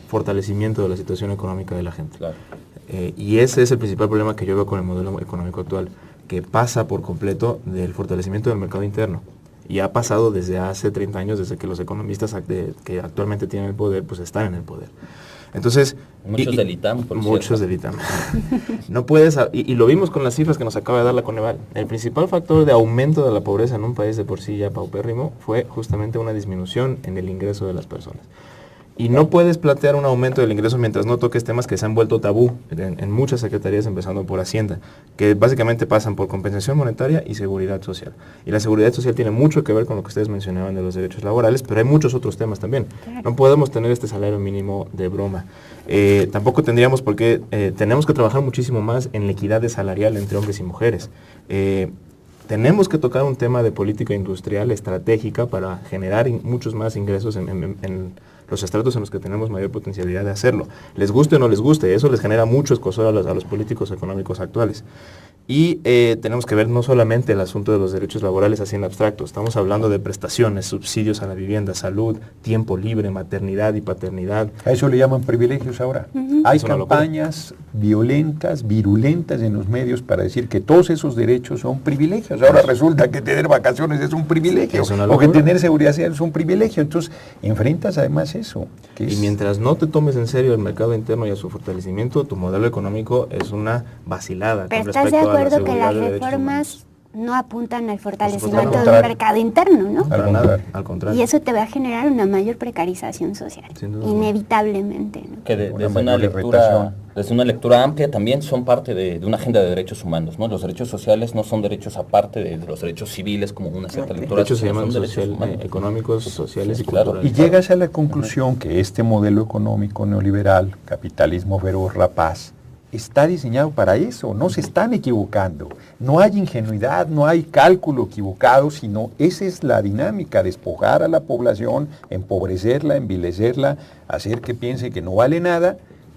fortalecimiento de la situación económica de la gente. Claro. Y ese es el principal problema que yo veo con el modelo económico actual, que pasa por completo del fortalecimiento del mercado interno. Y ha pasado desde hace 30 años, desde que los economistas que actualmente tienen el poder, pues están en el poder. Entonces, muchos del ITAM, por cierto. Muchos del ITAM. No puedes, y lo vimos con las cifras que nos acaba de dar la Coneval. El principal factor de aumento de la pobreza en un país de por sí ya paupérrimo fue justamente una disminución en el ingreso de las personas. Y no puedes plantear un aumento del ingreso mientras no toques temas que se han vuelto tabú en muchas secretarías, empezando por Hacienda, que básicamente pasan por compensación monetaria y seguridad social. Y la seguridad social tiene mucho que ver con lo que ustedes mencionaban de los derechos laborales, pero hay muchos otros temas también. No podemos tener este salario mínimo de broma. Tampoco tendríamos por qué, tenemos que trabajar muchísimo más en la equidad salarial entre hombres y mujeres. Tenemos que tocar un tema de política industrial estratégica para generar muchos más ingresos en los estratos en los que tenemos mayor potencialidad de hacerlo. Les guste o no les guste, eso les genera mucho escozor a los políticos económicos actuales. Y tenemos que ver no solamente el asunto de los derechos laborales así en abstracto, estamos hablando de prestaciones, subsidios a la vivienda, salud, tiempo libre, maternidad y paternidad. A eso le llaman privilegios ahora. Hay campañas violentas, virulentas en los medios para decir que todos esos derechos son privilegios. Ahora resulta que tener vacaciones es un privilegio, o que tener seguridad social es un privilegio. Entonces, enfrentas además eso. Y mientras no te tomes en serio el mercado interno y a su fortalecimiento, tu modelo económico es una vacilada. Pero estás de acuerdo que las reformas no apuntan al fortalecimiento del mercado interno, ¿no? Al contrario. Y eso te va a generar una mayor precarización social, inevitablemente, ¿no? Que desde una lectura amplia también son parte de una agenda de derechos humanos, ¿no? Los derechos sociales no son derechos aparte de los derechos civiles como una cierta lectura. Derechos se llaman económicos, sociales y culturales. Y llegas a la conclusión que este modelo económico neoliberal, capitalismo feroz, rapaz, está diseñado para eso, no se están equivocando, no hay ingenuidad, no hay cálculo equivocado, sino esa es la dinámica, despojar a la población, empobrecerla, envilecerla, hacer que piense que no vale nada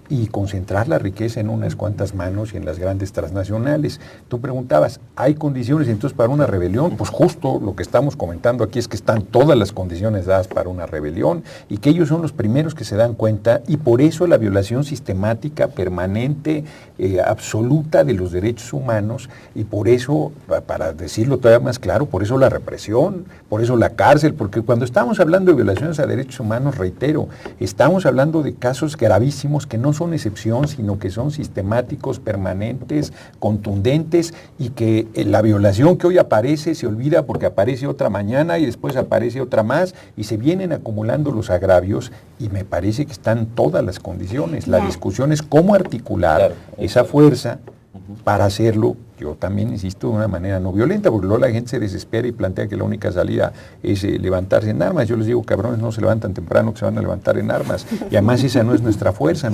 y concentrar la riqueza en unas cuantas manos y en las grandes transnacionales. Tú preguntabas, ¿hay condiciones entonces para una rebelión? Pues justo lo que estamos comentando aquí es que están todas las condiciones dadas para una rebelión y que ellos son los primeros que se dan cuenta y por eso la violación sistemática, permanente, absoluta de los derechos humanos y por eso, para decirlo todavía más claro, por eso la represión, por eso la cárcel, porque cuando estamos hablando de violaciones a derechos humanos, reitero, estamos hablando de casos gravísimos que no son excepción, sino que son sistemáticos, permanentes, contundentes y que la violación que hoy aparece se olvida porque aparece otra mañana y después aparece otra más y se vienen acumulando los agravios y me parece que están todas las condiciones. La discusión es cómo articular esa fuerza para hacerlo, yo también insisto, de una manera no violenta, porque luego la gente se desespera y plantea que la única salida es levantarse en armas. Yo les digo, cabrones, no se levantan temprano, que se van a levantar en armas. Y además esa no es nuestra fuerza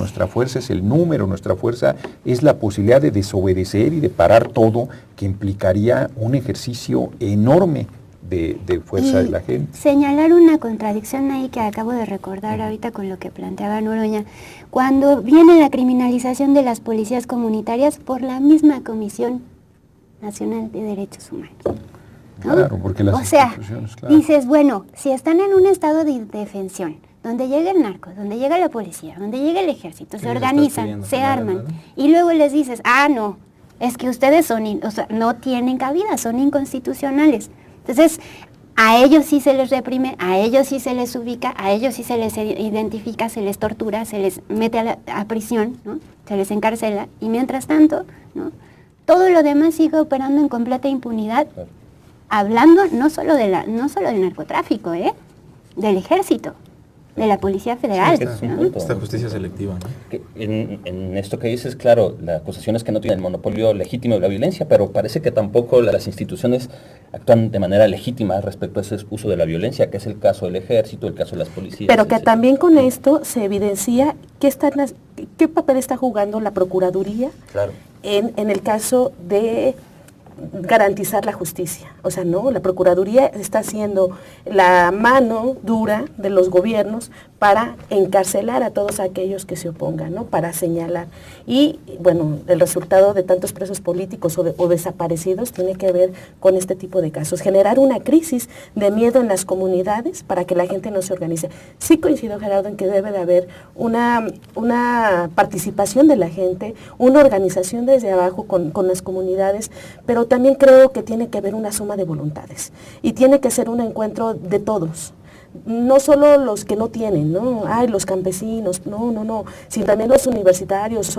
es el número, nuestra fuerza es la posibilidad de desobedecer y de parar todo, que implicaría un ejercicio enorme de fuerza de la gente. Señalar una contradicción ahí que acabo de recordar ahorita con lo que planteaba Noroña. Cuando viene la criminalización de las policías comunitarias por la misma Comisión Nacional de Derechos Humanos, ¿no? Claro, porque las instituciones, dices, bueno, si están en un estado de indefensión, donde llega el narco, donde llega la policía, donde llega el ejército, se organizan, se arman, y luego les dices, no, es que ustedes no tienen cabida, son inconstitucionales. Entonces, a ellos sí se les reprime, a ellos sí se les ubica, a ellos sí se les identifica, se les tortura, se les mete a prisión, ¿no? Se les encarcela, y mientras tanto, ¿no? Todo lo demás sigue operando en completa impunidad, hablando no solo del narcotráfico, del ejército, de la Policía Federal. Esta justicia selectiva, ¿no? En esto que dices, claro, la acusación es que no tienen el monopolio legítimo de la violencia, pero parece que tampoco las instituciones actúan de manera legítima respecto a ese uso de la violencia, que es el caso del ejército, el caso de las policías. Pero que también con esto se evidencia qué papel está jugando la Procuraduría en el caso de garantizar la justicia. O sea, no, la Procuraduría está haciendo la mano dura de los gobiernos para encarcelar a todos aquellos que se opongan, ¿no? Para señalar. Y, bueno, el resultado de tantos presos políticos o desaparecidos tiene que ver con este tipo de casos. Generar una crisis de miedo en las comunidades para que la gente no se organice. Sí coincido, Gerardo, en que debe de haber una participación de la gente, una organización desde abajo con las comunidades, pero también creo que tiene que haber una suma de voluntades y tiene que ser un encuentro de todos. No solo los que no tienen, ¿no? Los campesinos, no, sino también los universitarios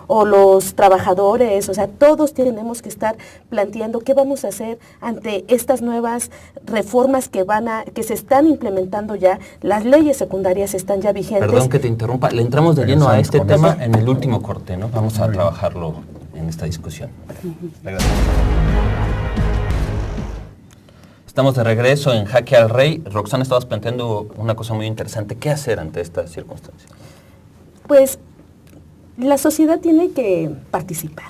o los trabajadores, o sea, todos tenemos que estar planteando qué vamos a hacer ante estas nuevas reformas que se están implementando ya, las leyes secundarias están ya vigentes. Perdón que te interrumpa, le entramos de lleno a este tema en el último corte, ¿no? Vamos a trabajarlo en esta discusión. Regresamos. Estamos de regreso en Jaque al Rey. Roxana, estabas planteando una cosa muy interesante. ¿Qué hacer ante esta circunstancia? Pues la sociedad tiene que participar.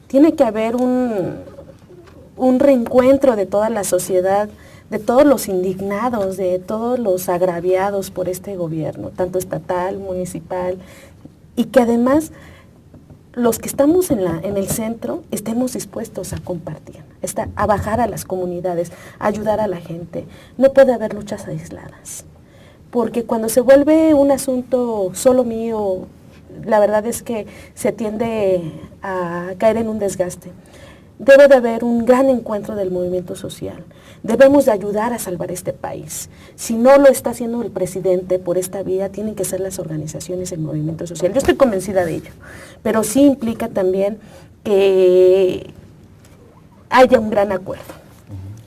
Tiene que haber un reencuentro de toda la sociedad de todos los indignados, de todos los agraviados por este gobierno, tanto estatal, municipal, y que además los que estamos en el centro estemos dispuestos a compartir, a bajar a las comunidades, a ayudar a la gente. No puede haber luchas aisladas, porque cuando se vuelve un asunto solo mío, la verdad es que se tiende a caer en un desgaste. Debe de haber un gran encuentro del movimiento social. Debemos de ayudar a salvar este país. Si no lo está haciendo el presidente por esta vía, tienen que ser las organizaciones del movimiento social. Yo estoy convencida de ello, pero sí implica también que haya un gran acuerdo.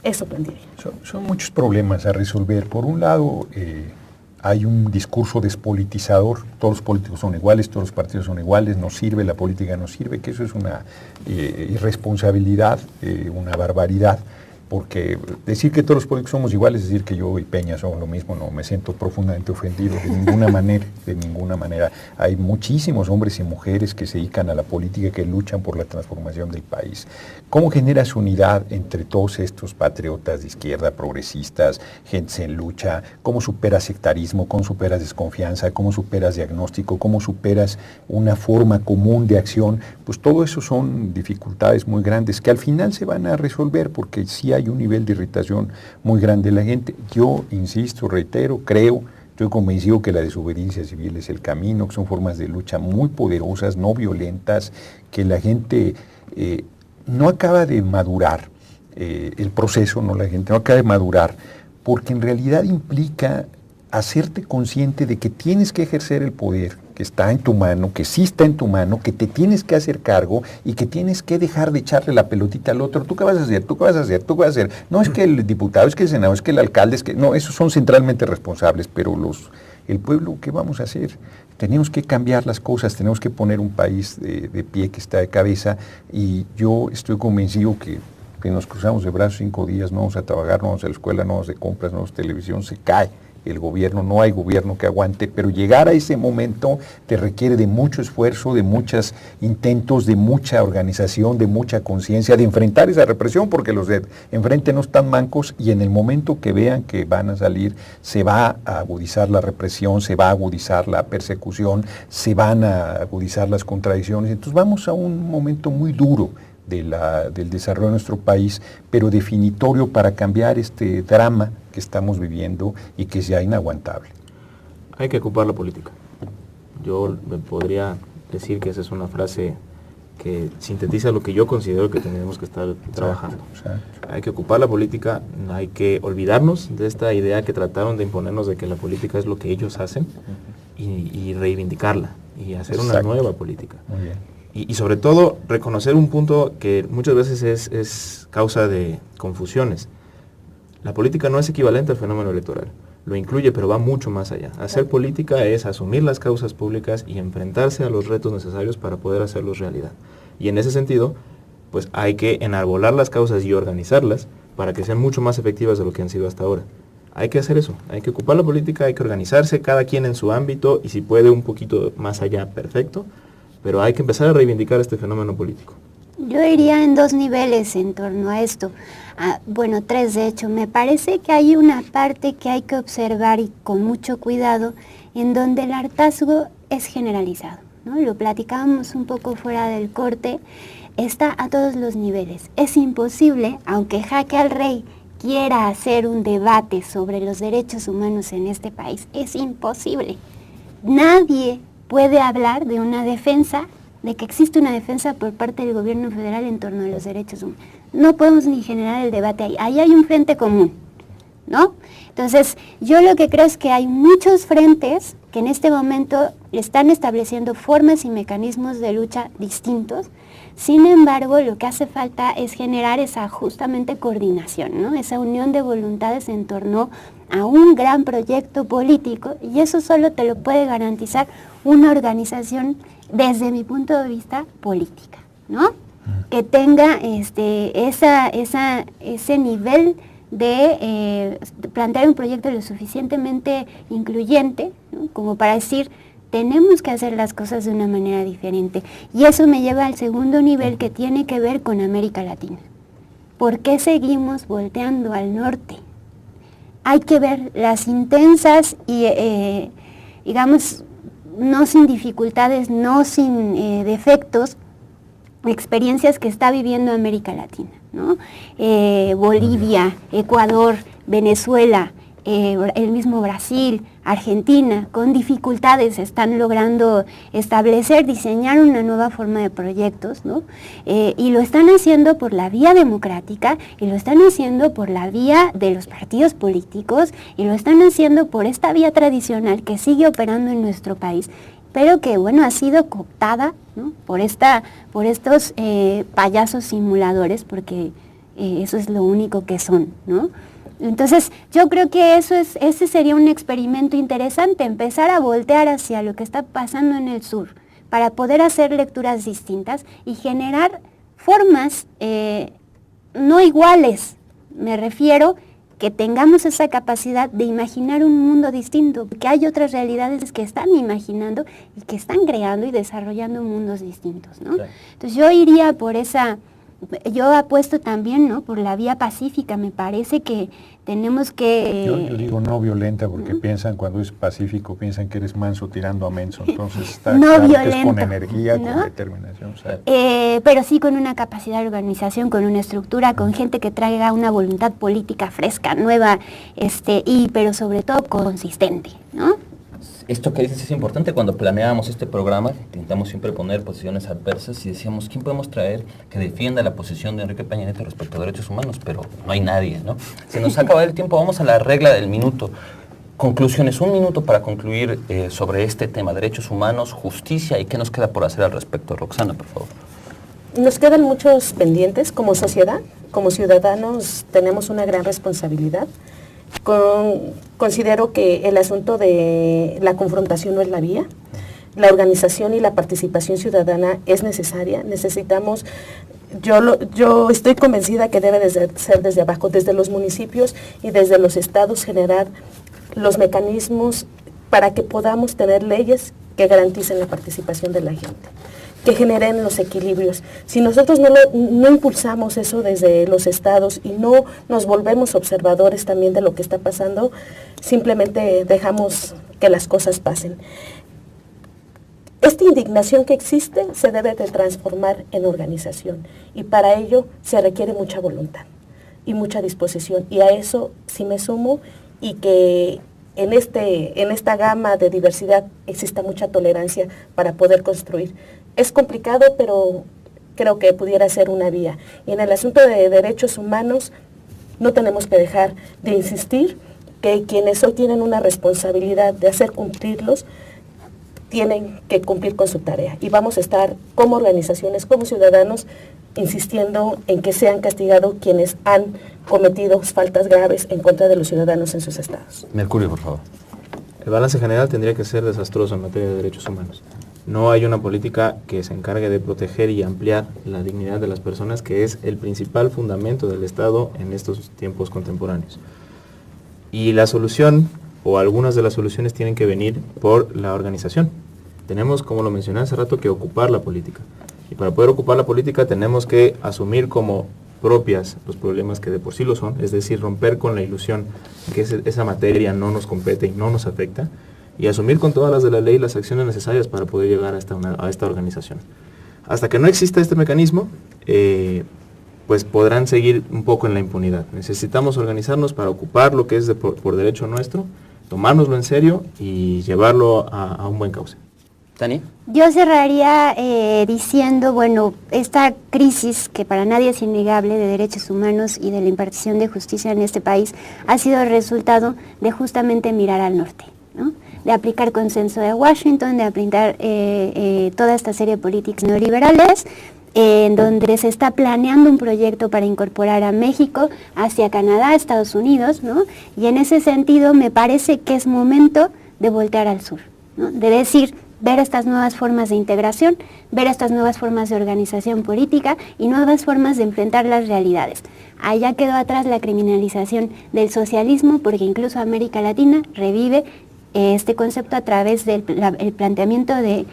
Eso plantearía. Son muchos problemas a resolver. Por un lado, hay un discurso despolitizador, todos los políticos son iguales, todos los partidos son iguales, no sirve, la política no sirve, que eso es una irresponsabilidad, una barbaridad, porque decir que todos los políticos somos iguales es decir que yo y Peña somos lo mismo, no, me siento profundamente ofendido, de ninguna manera, de ninguna manera. Hay muchísimos hombres y mujeres que se dedican a la política, que luchan por la transformación del país. ¿Cómo generas unidad entre todos estos patriotas de izquierda, progresistas, gente en lucha? ¿Cómo superas sectarismo? ¿Cómo superas desconfianza? ¿Cómo superas diagnóstico? ¿Cómo superas una forma común de acción? Pues todo eso son dificultades muy grandes que al final se van a resolver porque sí hay un nivel de irritación muy grande de la gente. Yo insisto, reitero, creo, estoy convencido que la desobediencia civil es el camino, que son formas de lucha muy poderosas, no violentas, que la gente no acaba de madurar, el proceso, la gente no acaba de madurar, porque en realidad implica hacerte consciente de que tienes que ejercer el poder que está en tu mano, que sí está en tu mano, que te tienes que hacer cargo y que tienes que dejar de echarle la pelotita al otro. ¿Tú qué vas a hacer? ¿Tú qué vas a hacer? ¿Tú qué vas a hacer? No es que el diputado, es que el senador, es que el alcalde, es que... No, esos son centralmente responsables, pero el pueblo, ¿qué vamos a hacer? Tenemos que cambiar las cosas, tenemos que poner un país de pie que está de cabeza y yo estoy convencido que nos cruzamos de brazos 5 días, no vamos a trabajar, no vamos a la escuela, no vamos de compras, no vamos a televisión, se cae el gobierno, no hay gobierno que aguante, pero llegar a ese momento te requiere de mucho esfuerzo, de muchos intentos, de mucha organización, de mucha conciencia, de enfrentar esa represión, porque los de enfrente no están mancos y en el momento que vean que van a salir, se va a agudizar la represión, se va a agudizar la persecución, se van a agudizar las contradicciones. Entonces vamos a un momento muy duro del desarrollo de nuestro país, pero definitorio para cambiar este drama que estamos viviendo y que es ya inaguantable. Hay que ocupar la política. Yo me podría decir que esa es una frase que sintetiza lo que yo considero que tenemos que estar trabajando. Exacto. Hay que ocupar la política, hay que olvidarnos de esta idea que trataron de imponernos de que la política es lo que ellos hacen y reivindicarla y hacer una nueva política. Muy bien. Y sobre todo reconocer un punto que muchas veces es causa de confusiones. La política no es equivalente al fenómeno electoral. Lo incluye, pero va mucho más allá. Hacer política es asumir las causas públicas y enfrentarse a los retos necesarios para poder hacerlos realidad. Y en ese sentido, pues hay que enarbolar las causas y organizarlas para que sean mucho más efectivas de lo que han sido hasta ahora. Hay que hacer eso, hay que ocupar la política, hay que organizarse, cada quien en su ámbito, y si puede un poquito más allá, perfecto, pero hay que empezar a reivindicar este fenómeno político. Yo iría en 2 niveles en torno a esto. Bueno, 3 de hecho. Me parece que hay una parte que hay que observar y con mucho cuidado, en donde el hartazgo es generalizado, ¿no? Lo platicábamos un poco fuera del corte, está a todos los niveles. Es imposible, aunque Jaque al Rey quiera hacer un debate sobre los derechos humanos en este país, es imposible. Nadie puede hablar de una defensa, de que existe una defensa por parte del gobierno federal en torno a los derechos humanos. No podemos ni generar el debate ahí. Ahí hay un frente común, ¿no? Entonces, yo lo que creo es que hay muchos frentes que en este momento están estableciendo formas y mecanismos de lucha distintos. Sin embargo, lo que hace falta es generar esa justamente coordinación, ¿no? Esa unión de voluntades en torno a un gran proyecto político, y eso solo te lo puede garantizar una organización desde mi punto de vista política, ¿no? Que tenga ese nivel de plantear un proyecto lo suficientemente incluyente, ¿no? Como para decir, tenemos que hacer las cosas de una manera diferente. Y eso me lleva al segundo nivel, que tiene que ver con América Latina. ¿Por qué seguimos volteando al norte? hay que ver las intensas y, digamos, no sin dificultades, no sin defectos, experiencias que está viviendo América Latina, ¿no? Bolivia, Ecuador, Venezuela, el mismo Brasil, Argentina, con dificultades están logrando establecer, diseñar una nueva forma de proyectos, ¿no? Y lo están haciendo por la vía democrática, y lo están haciendo por la vía de los partidos políticos, y lo están haciendo por esta vía tradicional que sigue operando en nuestro país, pero que, bueno, ha sido cooptada, ¿no? por estos payasos simuladores, porque eso es lo único que son, ¿no? Entonces, yo creo que ese sería un experimento interesante, empezar a voltear hacia lo que está pasando en el sur, para poder hacer lecturas distintas y generar formas no iguales, me refiero, que tengamos esa capacidad de imaginar un mundo distinto, que hay otras realidades que están imaginando y que están creando y desarrollando mundos distintos, ¿no? Claro. Entonces yo iría por yo apuesto también, ¿no?, por la vía pacífica. Me parece que tenemos que... Yo digo no violenta porque piensan, cuando es pacífico, piensan que eres manso tirando a menso, entonces está no claro violento, que es con energía, ¿no?, con determinación. O sea, pero sí con una capacidad de organización, con una estructura, con gente que traiga una voluntad política fresca, nueva, pero sobre todo consistente, ¿no? Esto que dices es importante. Cuando planeábamos este programa, intentamos siempre poner posiciones adversas y decíamos, ¿quién podemos traer que defienda la posición de Enrique Peña Nieto respecto a derechos humanos? Pero no hay nadie, ¿no? Se nos ha acabado el tiempo, vamos a la regla del minuto. Conclusiones, 1 minuto para concluir sobre este tema, derechos humanos, justicia, y qué nos queda por hacer al respecto. Roxana, por favor. Nos quedan muchos pendientes como sociedad, como ciudadanos tenemos una gran responsabilidad. Considero que el asunto de la confrontación no es la vía. La organización y la participación ciudadana es necesaria. Necesitamos, yo estoy convencida que debe ser desde abajo, desde los municipios y desde los estados, generar los mecanismos para que podamos tener leyes que garanticen la participación de la gente, que generen los equilibrios. Si nosotros no impulsamos eso desde los estados y no nos volvemos observadores también de lo que está pasando, simplemente dejamos que las cosas pasen. Esta indignación que existe se debe de transformar en organización, y para ello se requiere mucha voluntad y mucha disposición, y a eso sí me sumo, y que en esta gama de diversidad exista mucha tolerancia para poder construir. Es complicado, pero creo que pudiera ser una vía. Y en el asunto de derechos humanos, no tenemos que dejar de insistir que quienes hoy tienen una responsabilidad de hacer cumplirlos, tienen que cumplir con su tarea. Y vamos a estar como organizaciones, como ciudadanos, insistiendo en que sean castigados quienes han cometido faltas graves en contra de los ciudadanos en sus estados. Mercurio, por favor. El balance general tendría que ser desastroso en materia de derechos humanos. No hay una política que se encargue de proteger y ampliar la dignidad de las personas, que es el principal fundamento del Estado en estos tiempos contemporáneos. Y la solución, o algunas de las soluciones, tienen que venir por la organización. Tenemos, como lo mencioné hace rato, que ocupar la política. Y para poder ocupar la política tenemos que asumir como propias los problemas que de por sí lo son, es decir, romper con la ilusión que esa materia no nos compete y no nos afecta, y asumir con todas las de la ley las acciones necesarias para poder llegar a esta organización. Hasta que no exista este mecanismo, pues podrán seguir un poco en la impunidad. Necesitamos organizarnos para ocupar lo que es por derecho nuestro, tomárnoslo en serio y llevarlo a un buen cauce. Tania. Yo cerraría diciendo, bueno, esta crisis, que para nadie es innegable, de derechos humanos y de la impartición de justicia en este país, ha sido el resultado de justamente mirar al norte, ¿no? De aplicar consenso de Washington, de aplicar toda esta serie de políticas neoliberales, en donde se está planeando un proyecto para incorporar a México hacia Canadá, Estados Unidos, ¿no? Y en ese sentido me parece que es momento de voltear al sur, ¿no? De decir, ver estas nuevas formas de integración, ver estas nuevas formas de organización política y nuevas formas de enfrentar las realidades. Allá quedó atrás la criminalización del socialismo, porque incluso América Latina revive este concepto a través del planteamiento del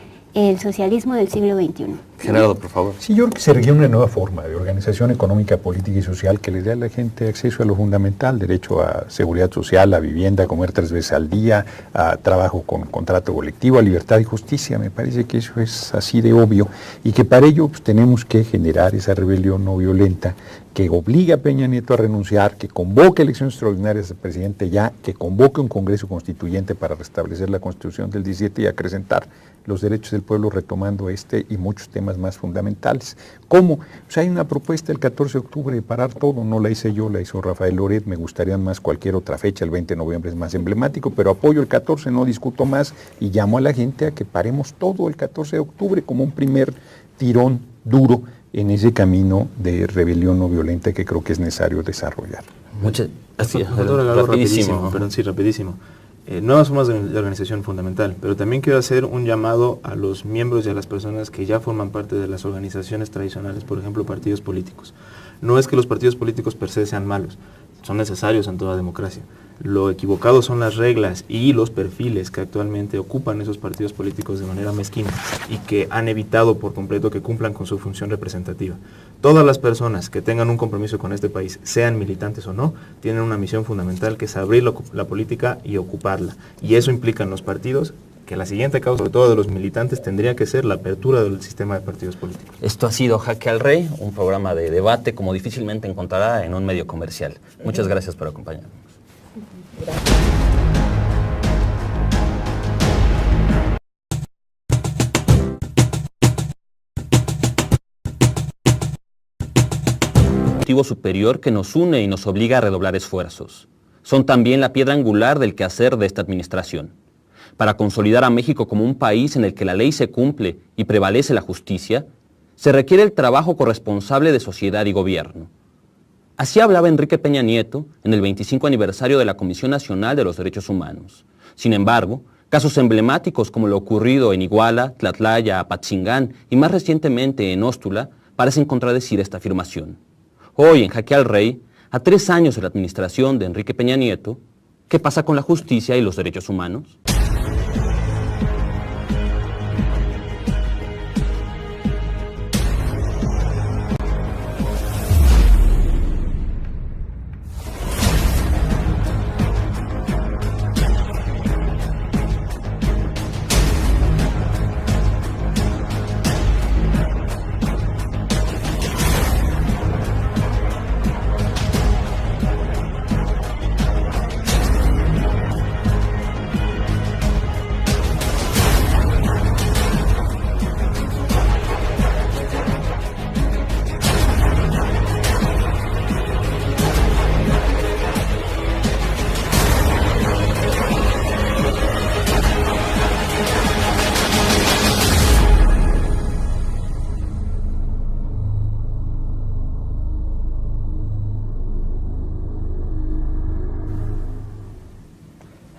socialismo del siglo XXI. Gerardo, por favor. Sí, yo creo que se requiere una nueva forma de organización económica, política y social que le dé a la gente acceso a lo fundamental, derecho a seguridad social, a vivienda, a comer 3 veces al día, a trabajo con contrato colectivo, a libertad y justicia. Me parece que eso es así de obvio y que para ello pues, tenemos que generar esa rebelión no violenta que obliga a Peña Nieto a renunciar, que convoque elecciones extraordinarias del presidente ya, que convoque un Congreso Constituyente para restablecer la Constitución del 17 y acrecentar los derechos del pueblo retomando este y muchos temas más fundamentales. ¿Cómo? Pues hay una propuesta el 14 de octubre de parar todo, no la hice yo, la hizo Rafael Loret, me gustaría más cualquier otra fecha, el 20 de noviembre es más emblemático, pero apoyo el 14, no discuto más y llamo a la gente a que paremos todo el 14 de octubre como un primer tirón duro en ese camino de rebelión no violenta que creo que es necesario desarrollar. Rapidísimo. Nuevas formas de organización fundamental, pero también quiero hacer un llamado a los miembros y a las personas que ya forman parte de las organizaciones tradicionales, por ejemplo, partidos políticos. No es que los partidos políticos per se sean malos, son necesarios en toda democracia. Lo equivocado son las reglas y los perfiles que actualmente ocupan esos partidos políticos de manera mezquina y que han evitado por completo que cumplan con su función representativa. Todas las personas que tengan un compromiso con este país, sean militantes o no, tienen una misión fundamental que es abrir la política y ocuparla. Y eso implica en los partidos que la siguiente causa, sobre todo de los militantes, tendría que ser la apertura del sistema de partidos políticos. Esto ha sido Jaque al Rey, un programa de debate como difícilmente encontrará en un medio comercial. Muchas gracias por acompañarnos. Objetivo superior que nos une y nos obliga a redoblar esfuerzos. Son también la piedra angular del quehacer de esta administración. Para consolidar a México como un país en el que la ley se cumple y prevalece la justicia, se requiere el trabajo corresponsable de sociedad y gobierno. Así hablaba Enrique Peña Nieto en el 25 aniversario de la Comisión Nacional de los Derechos Humanos. Sin embargo, casos emblemáticos como lo ocurrido en Iguala, Tlatlaya, Apatzingán y más recientemente en Óstula parecen contradecir esta afirmación. Hoy, en Jaque al Rey, a 3 años de la administración de Enrique Peña Nieto, ¿qué pasa con la justicia y los derechos humanos?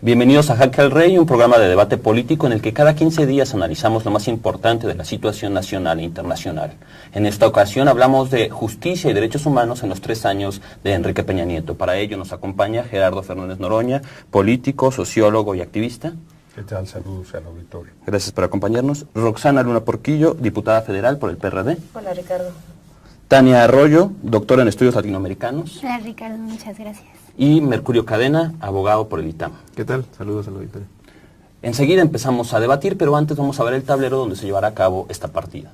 Bienvenidos a Jaque al Rey, un programa de debate político en el que cada 15 días analizamos lo más importante de la situación nacional e internacional. En esta ocasión hablamos de justicia y derechos humanos en los 3 años de Enrique Peña Nieto. Para ello nos acompaña Gerardo Fernández Noroña, político, sociólogo y activista. ¿Qué tal? Saludos al auditorio. Gracias por acompañarnos. Roxana Luna Porquillo, diputada federal por el PRD. Hola, Ricardo. Tania Arroyo, doctora en estudios latinoamericanos. Hola, Ricardo, muchas gracias. Y Mercurio Cadena, abogado por el ITAM. ¿Qué tal? Saludos al auditorio. Enseguida empezamos a debatir, pero antes vamos a ver el tablero donde se llevará a cabo esta partida.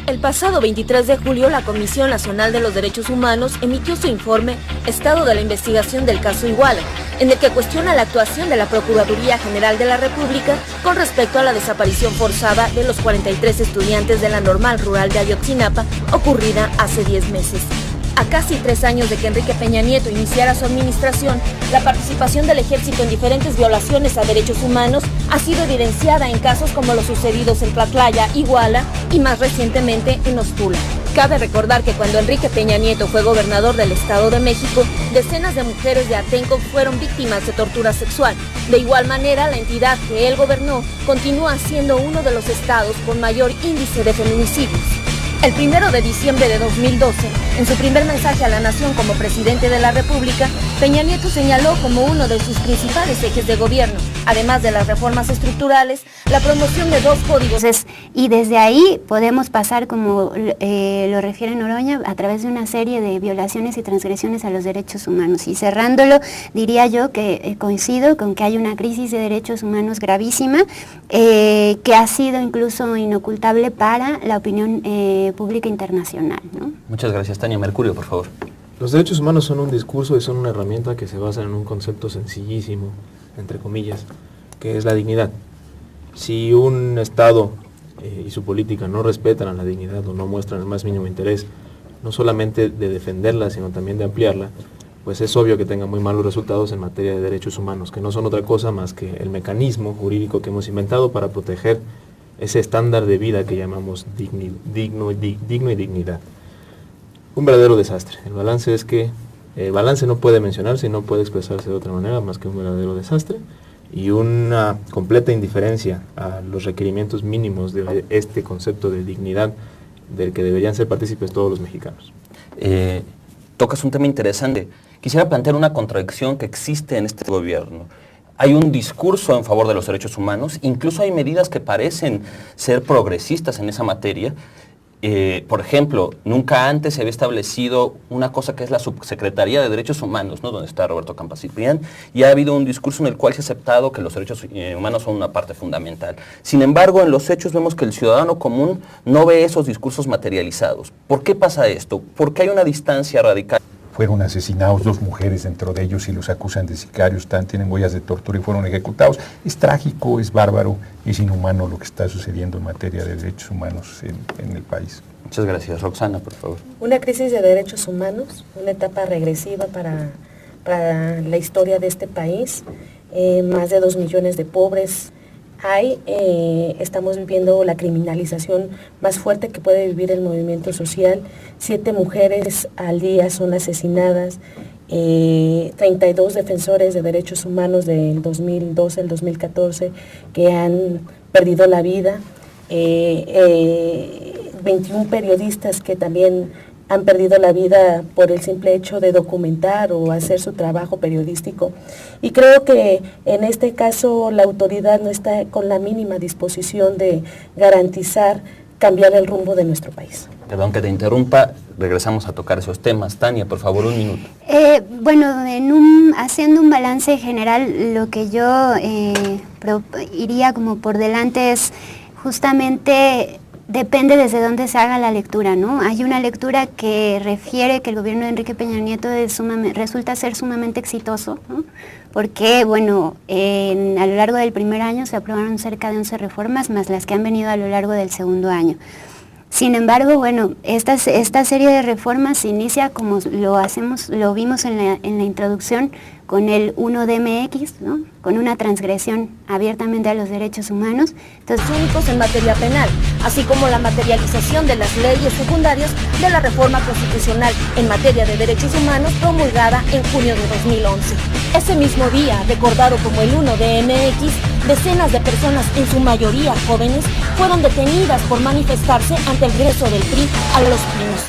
El pasado 23 de julio, la Comisión Nacional de los Derechos Humanos emitió su informe Estado de la Investigación del caso Iguala, en el que cuestiona la actuación de la Procuraduría General de la República con respecto a la desaparición forzada de los 43 estudiantes de la Normal Rural de Ayotzinapa, ocurrida hace 10 meses. A casi 3 años de que Enrique Peña Nieto iniciara su administración, la participación del Ejército en diferentes violaciones a derechos humanos ha sido evidenciada en casos como los sucedidos en Tlatlaya, Iguala y más recientemente en Óstula. Cabe recordar que cuando Enrique Peña Nieto fue gobernador del Estado de México, decenas de mujeres de Atenco fueron víctimas de tortura sexual. De igual manera, la entidad que él gobernó continúa siendo uno de los estados con mayor índice de feminicidios. El 1 de diciembre de 2012, en su primer mensaje a la nación como presidente de la República, Peña Nieto señaló como uno de sus principales ejes de gobierno, además de las reformas estructurales, la promoción de 2 códigos. Y desde ahí podemos pasar, como lo refiere Noroña, a través de una serie de violaciones y transgresiones a los derechos humanos. Y cerrándolo, diría yo que coincido con que hay una crisis de derechos humanos gravísima, que ha sido incluso inocultable para la opinión pública internacional, ¿no? Muchas gracias. Tania Mercurio, por favor. Los derechos humanos son un discurso y son una herramienta que se basa en un concepto sencillísimo, entre comillas, que es la dignidad. Si un Estado y su política no respetan a la dignidad o no muestran el más mínimo interés, no solamente de defenderla, sino también de ampliarla, pues es obvio que tenga muy malos resultados en materia de derechos humanos, que no son otra cosa más que el mecanismo jurídico que hemos inventado para proteger ese estándar de vida que llamamos digno y dignidad. Un verdadero desastre. El balance es que, el balance no puede mencionarse y no puede expresarse de otra manera más que un verdadero desastre y una completa indiferencia a los requerimientos mínimos de este concepto de dignidad del que deberían ser partícipes todos los mexicanos. Tocas un tema interesante. Quisiera plantear una contradicción que existe en este gobierno. Hay un discurso en favor de los derechos humanos, incluso hay medidas que parecen ser progresistas en esa materia. Por ejemplo, nunca antes se había establecido una cosa que es la Subsecretaría de Derechos Humanos, ¿no?, donde está Roberto Campas Ciprián, y ha habido un discurso en el cual se ha aceptado que los derechos humanos son una parte fundamental. Sin embargo, en los hechos vemos que el ciudadano común no ve esos discursos materializados. ¿Por qué pasa esto? ¿Por qué hay una distancia radical? Fueron asesinados 2 mujeres dentro de ellos y los acusan de sicarios, tienen huellas de tortura y fueron ejecutados. Es trágico, es bárbaro, es inhumano lo que está sucediendo en materia de derechos humanos en el país. Muchas gracias. Roxana, por favor. Una crisis de derechos humanos, una etapa regresiva para la historia de este país. Más de 2 millones de pobres hay. Estamos viviendo la criminalización más fuerte que puede vivir el movimiento social. 7 mujeres al día son asesinadas. 32 defensores de derechos humanos del 2012 al 2014 que han perdido la vida. 21 periodistas que también han perdido la vida por el simple hecho de documentar o hacer su trabajo periodístico. Y creo que en este caso la autoridad no está con la mínima disposición de garantizar cambiar el rumbo de nuestro país. Perdón que te interrumpa, regresamos a tocar esos temas. Tania, por favor, un minuto. Bueno, haciendo un balance general, lo que yo iría como por delante es justamente... Depende desde dónde se haga la lectura, ¿no? Hay una lectura que refiere que el gobierno de Enrique Peña Nieto resulta ser sumamente exitoso, ¿no? Porque, bueno, a lo largo del primer año se aprobaron cerca de 11 reformas, más las que han venido a lo largo del segundo año. Sin embargo, bueno, esta serie de reformas se inicia como lo vimos en la introducción, con el 1DMX, ¿no?, con una transgresión abiertamente a los derechos humanos. Entonces, únicos en materia penal, así como la materialización de las leyes secundarias de la reforma constitucional en materia de derechos humanos promulgada en junio de 2011. Ese mismo día, recordado como el 1DMX, decenas de personas, en su mayoría jóvenes, fueron detenidas por manifestarse ante el ingreso del PRI a Los Pinos.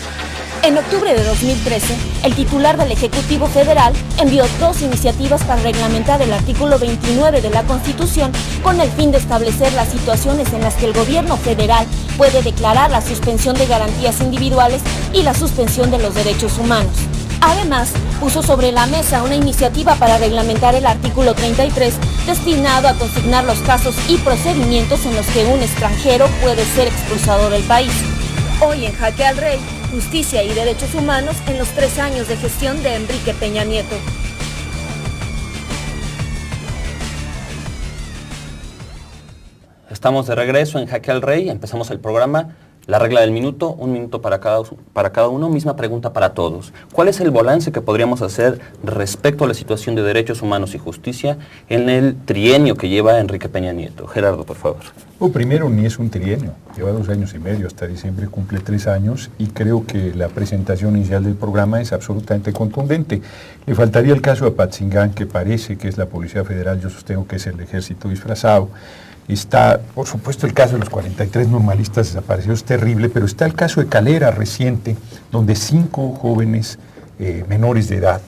En octubre de 2013, el titular del Ejecutivo Federal envió 2 iniciativas para reglamentar el artículo 29 de la Constitución con el fin de establecer las situaciones en las que el gobierno federal puede declarar la suspensión de garantías individuales y la suspensión de los derechos humanos. Además, puso sobre la mesa una iniciativa para reglamentar el artículo 33, destinado a consignar los casos y procedimientos en los que un extranjero puede ser expulsado del país. Hoy en Jaque al Rey, justicia y derechos humanos en los 3 años de gestión de Enrique Peña Nieto. Estamos de regreso en Jaque al Rey, empezamos el programa. La regla del minuto, 1 minuto para cada uno, misma pregunta para todos. ¿Cuál es el balance que podríamos hacer respecto a la situación de derechos humanos y justicia en el trienio que lleva Enrique Peña Nieto? Gerardo, por favor. Primero, ni es un trienio, lleva 2 años y medio, hasta diciembre cumple 3 años y creo que la presentación inicial del programa es absolutamente contundente. Le faltaría el caso de Apatzingán, que parece que es la Policía Federal, yo sostengo que es el Ejército disfrazado. Está, por supuesto, el caso de los 43 normalistas desaparecidos, es terrible, pero está el caso de Calera reciente, donde 5 jóvenes menores de edad